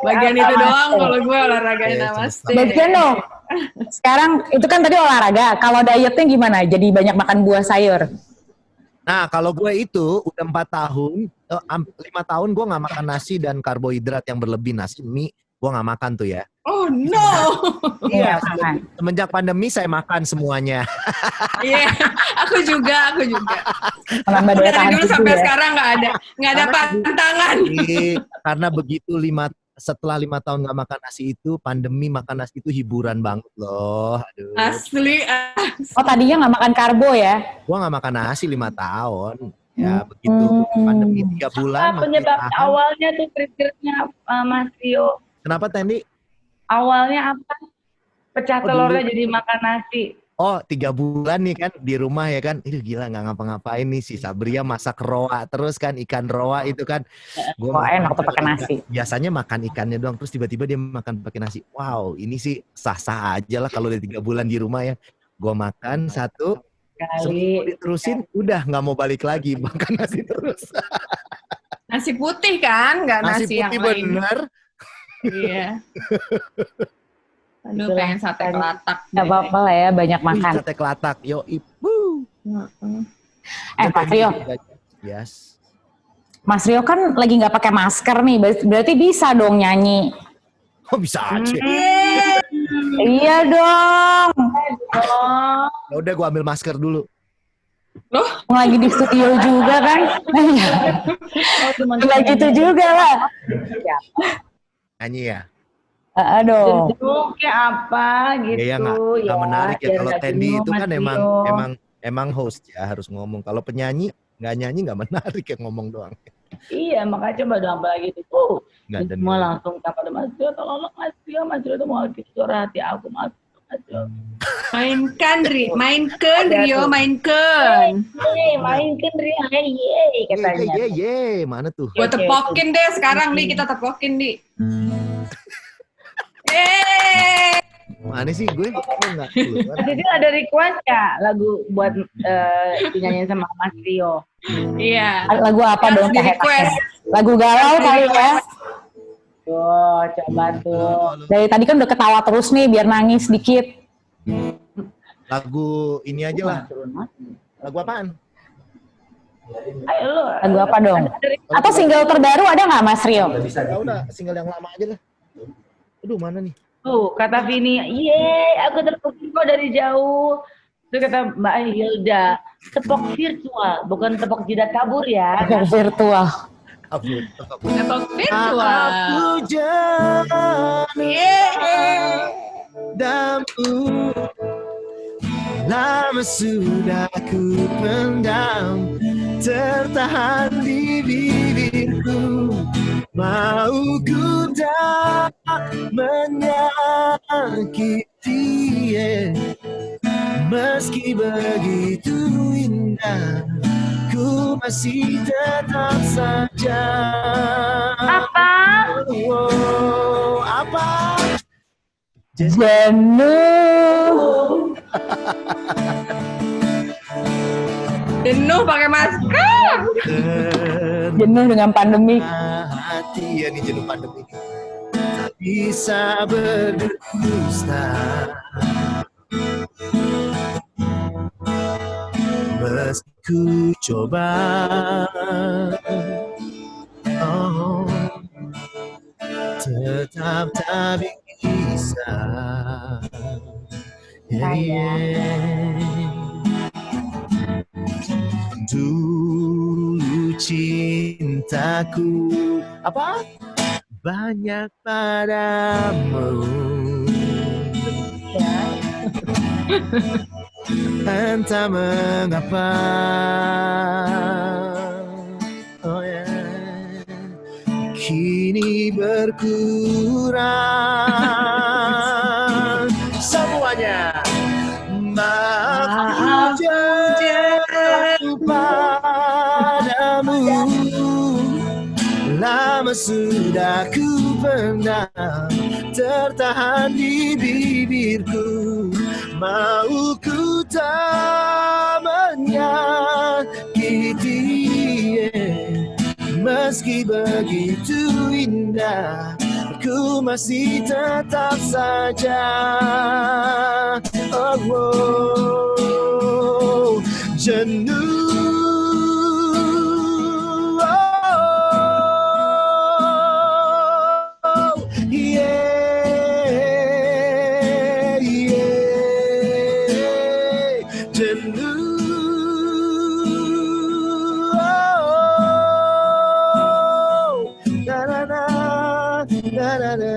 Bagian itu doang kalau gue olahraganya namaste. bagian dong. Sekarang itu kan tadi olahraga. Kalau dietnya gimana? Jadi banyak makan buah sayur. Nah kalau gue itu udah 4 tahun, 5 tahun gue nggak makan nasi dan karbohidrat yang berlebih, nasi, mie, gue nggak makan tuh ya. Oh no. Iya, semenjak pandemi saya makan semuanya. Iya, aku juga. Menambah daya Dari tahan dulu tubuh sampai ya. sekarang nggak ada pantangan. Karena begitu setelah 5 tahun nggak makan nasi itu, pandemi makan nasi itu hiburan banget loh. Aduh. Asli. Oh tadinya nggak makan karbo ya? Gua nggak makan nasi 5 tahun. Ya begitu pandemi 3 bulan. Apa penyebab awalnya tuh triggernya Mas Rio? Kenapa Tendi? Awalnya apa? Pecah telurnya jadi makan nasi. Oh 3 bulan nih kan di rumah ya kan. Itu gila nggak ngapa-ngapain nih si Sabria masak roa terus kan, ikan roa itu kan. Wah enak tuh pakai nasi. Biasanya makan ikannya doang, terus tiba-tiba dia makan pakai nasi. Wow, ini sih sah-sah aja lah kalau udah 3 bulan di rumah ya. Gua makan satu, seminggu diterusin, udah nggak mau balik lagi makan nasi terus. Nasi putih kan, nggak nasi, yang putih lain. bener. Iya. Aduh, pengen sate kelatak. Gak apa-apa lah ya, banyak makan. Sate kelatak, yo ibu. Mas Rio, Yes. Mas Rio kan lagi nggak pakai masker nih, berarti bisa dong nyanyi. Oh bisa aja. Iya dong. Ya udah gua ambil masker dulu. Lagi di studio juga kan. Nggak gitu juga lah. Nyanyi ya. Aduh. Bentuknya apa gitu Ya nggak menarik ya biar kalau nggak Tendi jenuh, itu kan Mas Rio. emang host ya harus ngomong. Kalau penyanyi nggak nyanyi nggak menarik ya ngomong doang. Iya, makanya coba dong apalagi itu. Nggak ada Semua nilai. langsung kepada Mas Rio, tolong Mas Rio itu mau suara hati aku Mas Rio. Mainkan Rio, mainkan. Mainkan Rio, yeay katanya. Ye, mana tuh? Gue tepokin deh sekarang nih, kita tepokin nih. Yeay. Mana sih gue? Nggak keluar. Tadi ada request ya lagu buat dinyanyiin sama Mas Rio. Iya. Lagu apa dong? Di request. Lagu galau kali ya. Tuh, coba tuh. Dari tadi kan udah ketawa terus nih, biar nangis dikit. Lagu ini aja lah. Lagu apaan? Ayo lu. Lagu apa dong? Atau single terbaru ada nggak Mas Rio? Ya udah, single yang lama aja lah. Aduh, mana nih? Tuh, kata Vini, yeay, aku terpukul kok dari jauh. Terus kata Mbak Hilda, tepok virtual, bukan tepok jidat kabur ya. Virtual. Tepok virtual. Aku jadi damu, lama sudah ku pendam, tertahan di bibirku. Mau ku tak menyakiti, meski begitu indah, ku masih tetap saja. Apa? Oh, apa? Jenuh. Jenuh pakai masker. Jenuh dengan pandemi. Hati ya nih jenuh pandemi. Tak bisa berdusta. Meski ku coba, oh, tetap tak bisa. Dulu cintaku apa? Banyak padamu. Entah mengapa, oh ya, kini berkurang semuanya. Maaf jatuh padamu, lama sudah ku pendam, tertahan di bibirku. Mau ku tak menyakiti, meski begitu indah, ku masih tetap saja. Oh, oh, jenuh. Oh, yeah, yeah, jenuh. Oh, na na na na na na.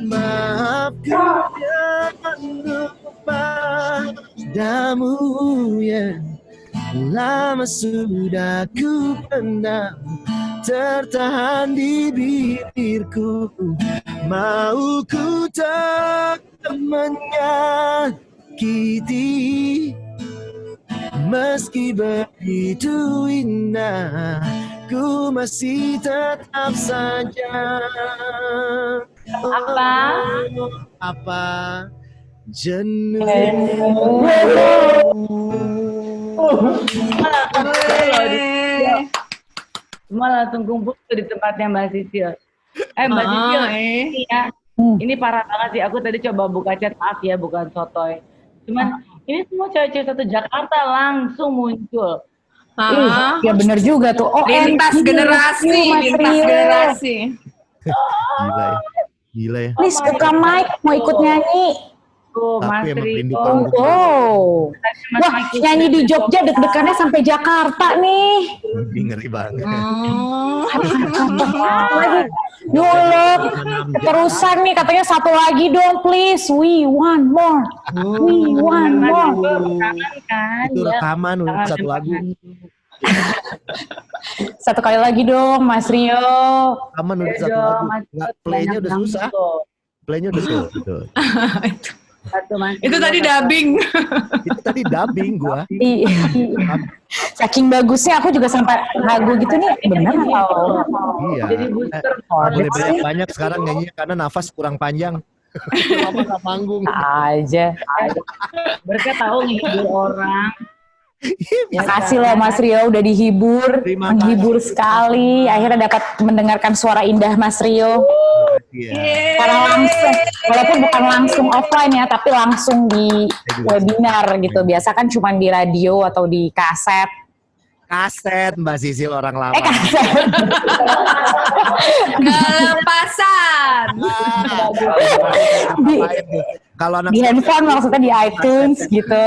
Maafkan jangan lupa padamu, ya. Lama sudah ku pendam, tertahan di bibirku. Mau ku tak menyakiti, meski begitu indah, ku masih tetap saja. Apa? Apa? Jenuh. Semua langsung kumpul tuh di tempatnya Mbak Sisil. Mbak Sisil, ini ya, ini parah banget sih. Aku tadi coba buka chat, maaf ya, bukan sotoy. Cuman ini semua cewek-cewek satu Jakarta langsung muncul. Ya bener juga tuh. Oh, Lintas generasi, lintas generasi. Gila ya. Gila ya. Please buka mic, mau ikut nyanyi. Tuh, Mas Tapi emang rindu Rio. panggung. Oh. Wah, nyanyi di Jogja deg-degannya sampai Jakarta nih. Ngeri banget. Lagi nyulek. Terusan nih katanya satu lagi dong please. We want more. We want more. Rekaman kan? Itu Ya, rekaman jangan satu lagu. Satu kali lagi dong, Mas Rio. Aman udah Ayo satu dong, lagu. Mas. Nggak, playnya udah Banyak susah. banget. Playnya udah tuh. Satu, Mas. Itu tadi dubbing. Itu tadi dubbing gua. Saking bagusnya aku juga sampai ragu gitu nih, bener atau? Iya. Jadi booster. Boleh banyak sekarang nyanyinya karena nafas kurang panjang. Lama nggak manggung. Aja. Mereka tahu menghibur orang. Makasih loh Mas Rio udah dihibur, Terima menghibur sekali. Akhirnya dapat mendengarkan suara indah Mas Rio. Iya. Karena langsung, walaupun bukan langsung offline ya, tapi langsung di webinar gitu. Biasa kan cuma di radio atau di kaset. Kaset Mbak Sisil orang lama. Kaset. Kelepasan. Kalau anak Di handphone maksudnya di iTunes gitu.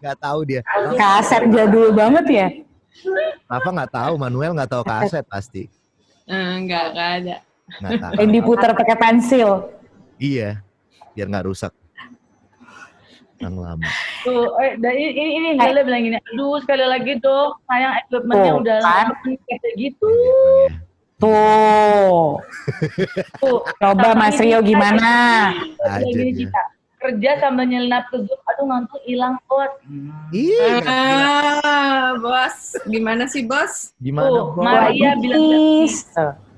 nggak tahu dia. Kaset jadul banget ya. Apa nggak tahu? Manuel nggak tahu kaset pasti. Enggak ada. Nggak tahu. Yang diputar pakai pensil. Iya, biar nggak rusak. Yang lama. Tuh, ini Lele bilang gini, aduh sekali lagi dong, sayang equipmentnya Tuh, udah kan? kayak gitu. Tuh. Coba Mas Rio gimana? Kayak gini Cita, kerja sambil nyelinap ke Zoom, aduh ngantuk hilang bos. Bos, gimana sih bos? Gimana? Tuh, Bos? Maria bilang,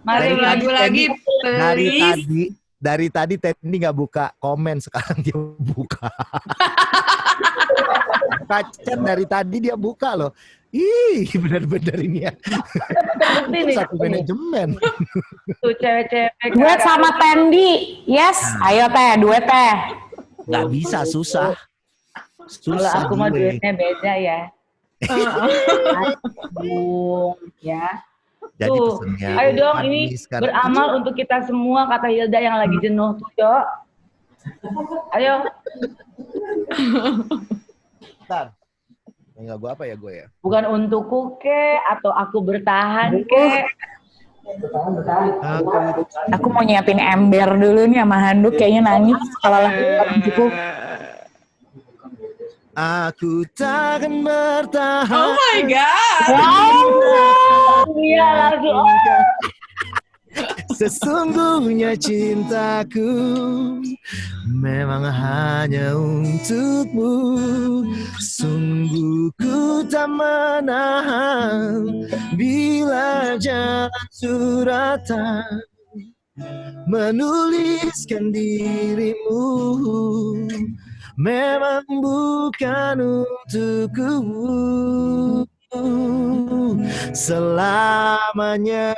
Maria lagu lagi, Dari tadi Tendi nggak buka komen, sekarang dia buka. Kacet dari tadi dia buka loh. Ih, benar-benar ini ya. Satu manajemen. Tuh cewek-cewek. Duet sama Tendi. Yes, ayo teh, duet teh. Nggak bisa, susah. Kalau aku mah gue. duitnya beda ya. Ya. Jadi Tuh, pesennya. ayo dong Fanny ini sekarang. beramal untuk kita semua, kata Hilda yang lagi jenuh tuh, Cok. Ayo. Bentar. Yang lagu apa ya gue ya? Bukan untukku ke atau aku bertahan ke. Aku mau nyiapin ember dulu nih sama handuk, kayaknya nangis kalau lagu untukku. Aku takkan bertahan. Oh my god. Iya lagu. Sesungguhnya cintaku memang hanya untukmu. Sungguh ku tak menahan bila jalan suratan menuliskan dirimu. Memang bukan untukku selamanya.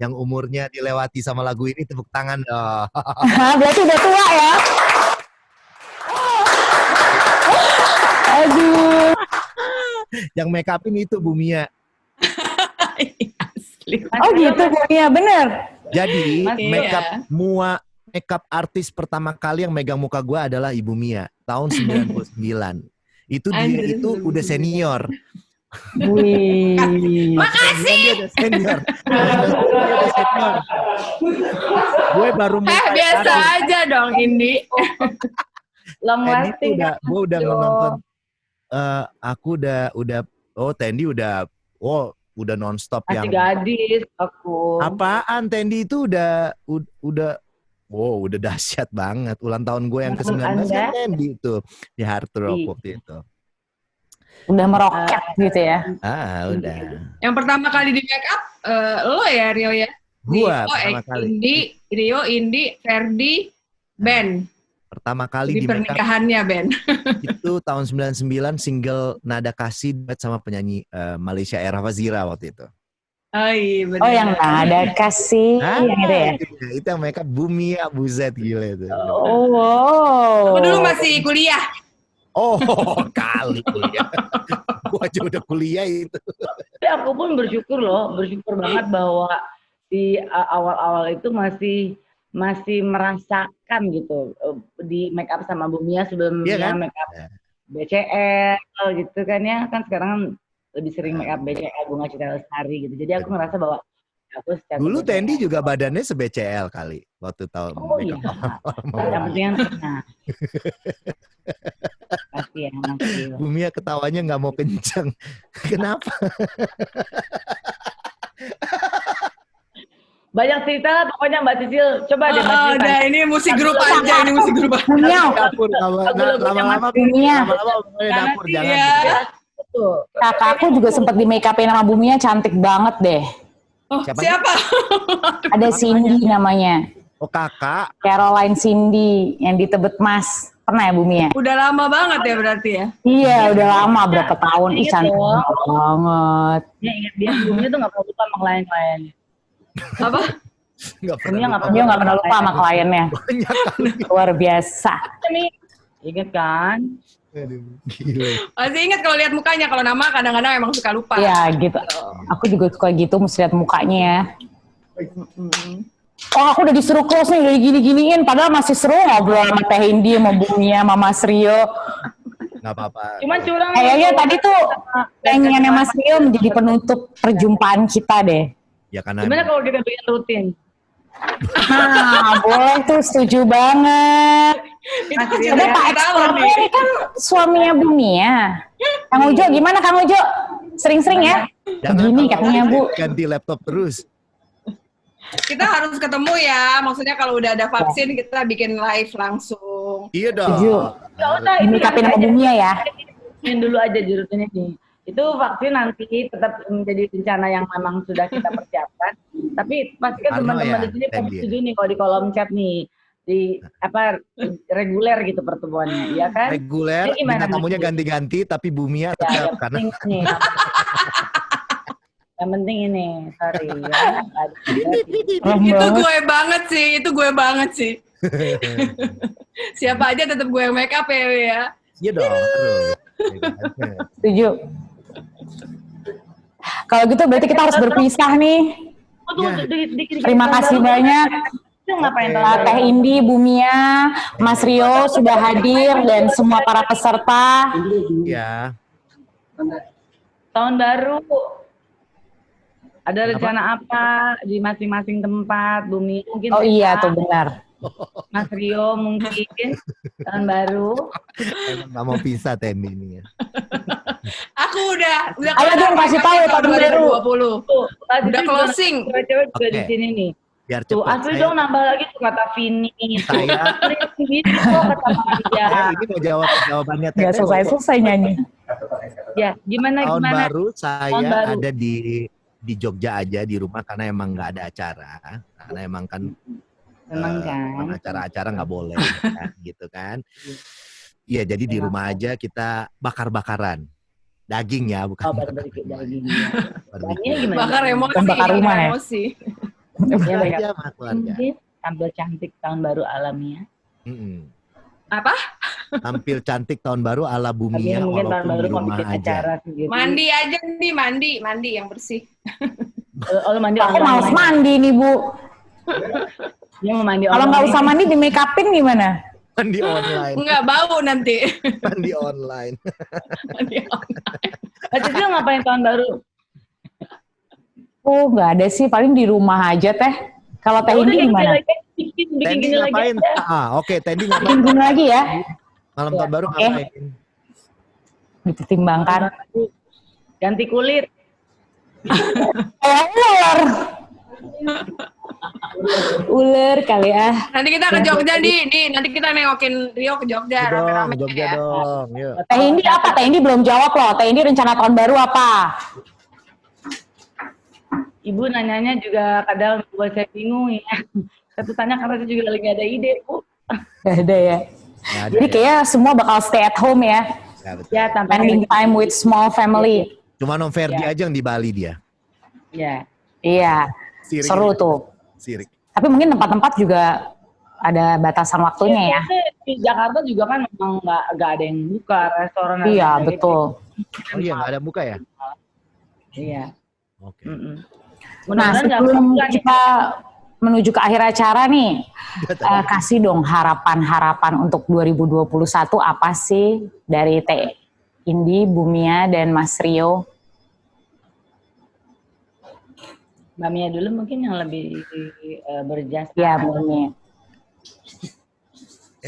Yang umurnya dilewati sama lagu ini tepuk tangan dong. Berarti udah tua ya? Aduh. Yang make upin itu Bu Mia. Oh gitu Bu Mia, bener. Jadi Iya. makeup artis pertama kali yang megang muka gue adalah Ibu Mia tahun 99. Itu dia Anjir. itu udah senior. Wih. Makasih. Dia udah senior. Dia udah senior. Gue baru mulai. Biasa aja dong Indi. Long Tendi lasting. tuh gue udah nonton. Aku udah. Oh Tendi udah. Oh udah nonstop Masih yang. gadis aku. Apaan Tendi itu udah. Wow, udah dahsyat banget. Ulang tahun gue yang ke-19 kan Tendi itu di Hard Rock waktu itu. Udah meroket gitu ya. Udah. Yang pertama kali di make up lo ya Rio ya? Gua Rio, pertama kali. Rio, Indi, Ferdi, Ben. Pertama kali Di di make up pernikahannya Ben. itu tahun 99 single Nada Kasih duet sama penyanyi Malaysia Era Fazira waktu itu. Oh iya benar. Oh yang nada kasih, yang itu ya? Itu yang make up Bumi ya Buzet gila itu. Oh wow. Aku dulu masih kuliah. Oh kali kuliah. Gua aja udah kuliah itu. Tapi aku pun bersyukur banget bahwa di awal-awal itu masih merasakan gitu di make up sama Bu Mia sebelumnya kan? make up BCL gitu kan ya, kan sekarang lebih sering make up BCL Bunga Citra Lestari gitu. Jadi aku ngerasa bahwa dihapus cat Dulu BCL. Tendi juga badannya se-BCL kali waktu tahun Oh iya. Yang penting kan nah. Pasti ya, Mas Rio. Bumia ketawanya nggak mau kencang. Kenapa? Banyak cerita lah pokoknya Mbak Cicil. Coba deh Mbak Cicil. Udah ini musik grup aja, ini musik grup aja. Bumia, Dapur lama-lama Bumia. dapur jangan. Iya. Betul. Kakakku juga sempat di make upin sama Bumia, cantik banget deh. Oh, Siapa? siapa? Ada Cindy namanya. Oh kakak. Caroline Cindy yang di Tebet Mas. Pernah ya Bumia? Udah lama banget ya berarti ya. Iya, udah lama berapa tahun. Ih, Ingat cantik dong. banget. Ya ingat dia sebelumnya tuh nggak pernah lupa sama klien-kliennya. Apa? Nggak Bumia nggak Dia nggak pernah lupa sama kliennya. Banyak kali. Luar biasa. Nih, ingat kan? Aduh, gila. Masih ingat kalau lihat mukanya, kalau nama kadang-kadang emang suka lupa. Iya gitu. Aku juga suka gitu, mesti lihat mukanya ya. Oh, aku udah disuruh close nih, udah gini-giniin. Padahal masih seru ngobrol sama Teh Indi, sama Bumia, sama Mas Rio. Nggak apa-apa. Cuman curang. Kayaknya tadi tuh pengennya Mas Rio menjadi penutup perjumpaan kita deh. Ya karena Gimana kalau kita bikin rutin? Nah, boleh tuh, setuju banget. Itu Masih Udah ada Pak yang Ekspertnya ini kan suaminya Bumia. Kang Ujo gimana Kang Ujo? Sering-sering ya? jangan Begini kalau katanya Bu. ganti laptop terus. Kita harus ketemu ya. Maksudnya kalau udah ada vaksin kita bikin live langsung. Iya dong. Setuju. Ya udah, Ini kapin sama Bumia ya. Ini dulu aja di rutin ini. Itu vaksin nanti tetap menjadi rencana yang memang sudah kita persiapkan. Tapi pastikan Karno teman-teman ya, di sini pada Tendi. setuju nih kalau di kolom chat nih di apa reguler gitu pertemuannya, ya kan? Reguler, Ini gimana, bintang tamunya Mas? ganti-ganti tapi Bumia Ya, tetap yang karena penting nih. Yang penting ini, sorry ya. Itu gue banget sih, itu gue banget sih. Siapa aja tetap gue yang make up ya. iya dong. Terus. Setuju. Kalau gitu berarti kita harus berpisah nih. Terima kasih banyak. Ngapain Teh Indi, Bumia, Mas Rio sudah hadir dan semua para peserta. Ya. Tahun baru ada rencana apa di masing-masing tempat, Bumi? Mungkin Oh iya kita, tuh benar. Mas Rio mungkin tahun baru. Emang nggak mau pisah Tendi ini ya. Aku udah Ayo dong, kasih tahu ya, tahun baru. 2020. Tuh, Udah closing. Cewek-cewek juga Oke. di sini nih. Biar Tuh, cepat. Asli dong nambah lagi tuh kata Vini. Saya- Gitu kata Maria. Ini mau jawab jawabannya Nggak Teteh. selesai-selesai nyanyi. Ya, gimana Tahun gimana? baru saya Tahun baru. ada di Jogja aja di rumah karena emang nggak ada acara. Karena emang kan Memang kan. acara-acara nggak boleh ya, gitu kan. Iya, jadi di rumah aja kita bakar-bakaran. Daging ya, bukan Oh, bakar baru rumah. daging. Barbecue. Ini gimana? Bakar emosi, Bukan bakar rumah ya? emosi. Ya, mereka Aja sama keluarga. mungkin tampil cantik tahun baru alamiah. Mm-mm. Apa? Tampil cantik tahun baru ala Tapi Bumia mungkin tahun walaupun baru di mau rumah bikin aja. acara sendiri. Mandi aja nih, mandi yang bersih. Oh, lu mandi Aku online. males mandi nih Bu. Dia mau mandi Kalau nggak usah mandi di make upin gimana? Mandi online. Enggak bau nanti. Mandi online. Mandi online. Cicil ngapain tahun baru? Oh nggak ada sih, paling di rumah aja Teh. Kalau Teh Udah, Indi gimana? Bikin Tendi gini lagi ngapain? aja. Oke, Tendi Bikin ngapain? gini lagi ya, Malam tahun baru Oke. ngapain? dipertimbangkan. Ganti kulit. Ular. Ular kali ah. Nanti kita ke Jogja nih, nanti kita nengokin Rio ke Jogja Dong, rame-rame Jogja ya. dong. Yuk. Teh Indi apa? Teh Indi belum jawab loh. Teh Indi rencana tahun baru apa? Ibu nanyanya juga kadang buat saya bingung ya. Saya tanya karena saya juga lagi ada ide, Bu. Gak ada ya. Nggak ada Jadi ya? kayak semua bakal stay at home ya. Ya, betul. Ya, tanpa Spending time with small family. Cuma Om Ferdi aja yang di Bali dia. Ya. Iya, Sirik. seru tuh. Sirik. Tapi mungkin tempat-tempat juga ada batasan waktunya ya. Di Jakarta juga kan memang nggak ada yang buka restoran. dan Iya, lain-lain. betul. Oh iya, nggak ada buka ya? Iya. Oke. Mm-mm. Nah, Mudah-mudahan nggak sebelum buka nih. kita menuju ke akhir acara nih, kasih dong harapan-harapan untuk 2021 apa sih dari Teh Indi, Bumia, dan Mas Rio? Mbak Mia dulu mungkin yang lebih berjasa. Ya, Bu Mia.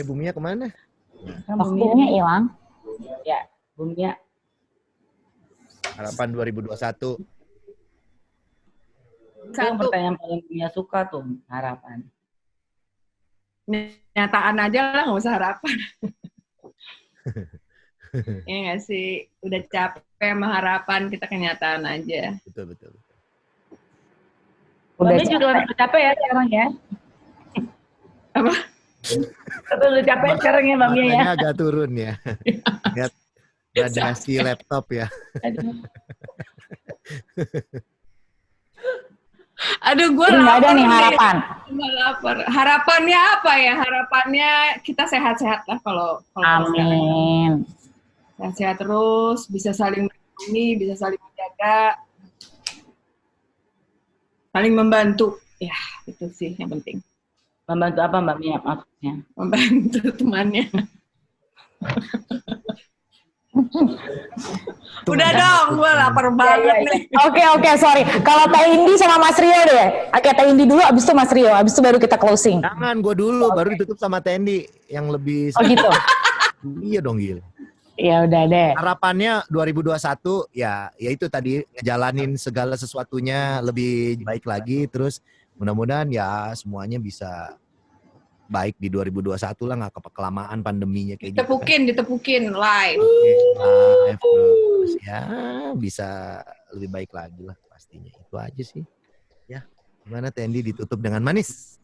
Bu Mia kemana? Kan Bu Mia- Waktunya hilang. Ya, Bu Mia. Harapan 2021. Itu yang pertanyaan paling Bu Mia suka tuh, harapan. Nyataan aja lah, nggak usah harapan. Iya nggak sih? Udah capek sama harapan, kita kenyataan aja. Betul. Mbak Mia juga udah capek ya sekarang ya? Apa? Udah capek sekarang ya Mbak Mia ya? Makanya agak turun ya. Lihat radiasi laptop ya. Aduh, gue Jadi nggak ada nih harapan. lapar. Harapannya apa ya? Harapannya kita sehat-sehat lah kalau sekarang. Amin. Sehat-sehat terus, bisa saling melindungi, bisa saling menjaga, saling membantu. Ya, itu sih yang penting. Membantu apa Mbak Mia maksudnya? Membantu temannya. Udah dong, gue lapar banget nih. Oke, sorry. Kalau Teh Indi sama Mas Rio deh. Oke, Teh Indi dulu, abis itu Mas Rio. Abis itu baru kita closing. Jangan, gue dulu, baru ditutup sama Tendi yang lebih. Oh gitu? Iya dong, Gil. Ya udah deh. Harapannya 2021 ya itu tadi ngejalanin segala sesuatunya lebih baik lagi, terus mudah-mudahan ya semuanya bisa baik di 2021 lah, nggak kelamaan pandeminya kayak gitu. Ditepukin live. Live terus ya bisa lebih baik lagi lah pastinya, itu aja sih. Ya gimana Tendi, ditutup dengan manis?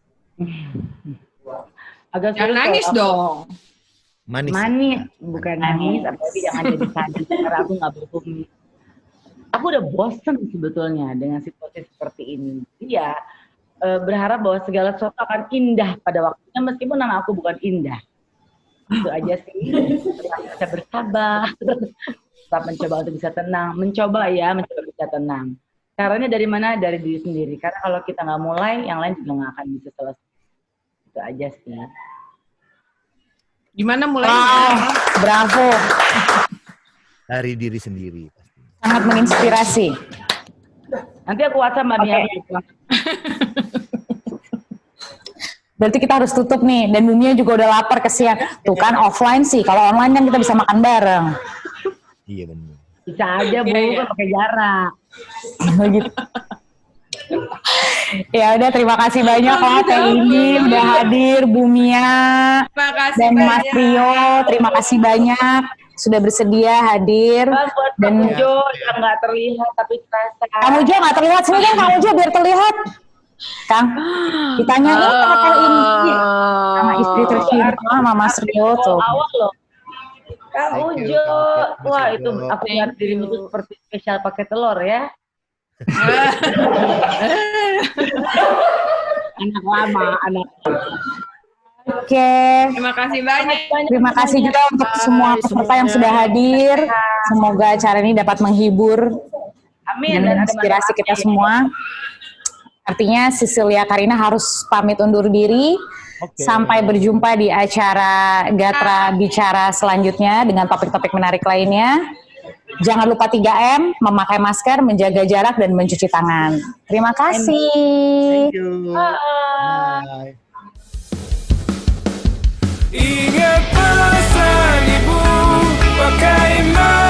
Agak Jangan sulit nangis kalau- dong. Manis. Manis, bukan nangis, apalagi jangan jadi sadis karena aku nggak berhubung. Aku udah bosen sebetulnya dengan situasi seperti ini. Iya, berharap bahwa segala sesuatu akan indah pada waktunya meskipun nama aku bukan indah. Itu aja sih. Tetap bisa bersabar, tetap mencoba untuk bisa tenang, mencoba bisa tenang. Caranya dari mana? Dari diri sendiri. Karena kalau kita nggak mulai, yang lain juga nggak akan bisa selesai. Itu aja sih. Gimana mulainya? Wow, bravo. Dari diri sendiri. Sangat menginspirasi. Nanti aku WhatsApp Mbak Mia. Berarti kita harus tutup nih. Dan dunia juga udah lapar, kesian. Tuh kan offline sih. Kalau online kan kita bisa makan bareng. Iya benar. Bisa aja Bu, kan pakai jarak. Gitu. Ya udah, terima kasih banyak lah Teh Indi udah hadir, Bu Mia Terima kasih dan Mas banyak. Rio. Terima kasih banyak sudah bersedia hadir. Buat Dan Kang Ujo yang nggak terlihat tapi terasa. Kang Ujo nggak terlihat, sini kan Kang Ujo biar terlihat. Kang, ditanyain sama Teh Indi sama istri tercinta sama Mas Rio tuh. Awal loh. Kang Thank you, Ujo, Mas wah Ujo. itu aku lihat dirimu tuh seperti spesial pakai telur ya. Anak lama, anak. Oke. Terima kasih banyak. Terima kasih juga untuk semua peserta yang sudah hadir. Semoga acara ini dapat menghibur Amin. dan menginspirasi kita semua. Artinya Cecilia Karina harus pamit undur diri. Oke. Sampai berjumpa di acara Gatra Bicara selanjutnya dengan topik-topik menarik lainnya. Jangan lupa 3M, memakai masker, menjaga jarak, dan mencuci tangan. Terima kasih. Thank you. Bye. Ingat pesan ibu, pakai masker.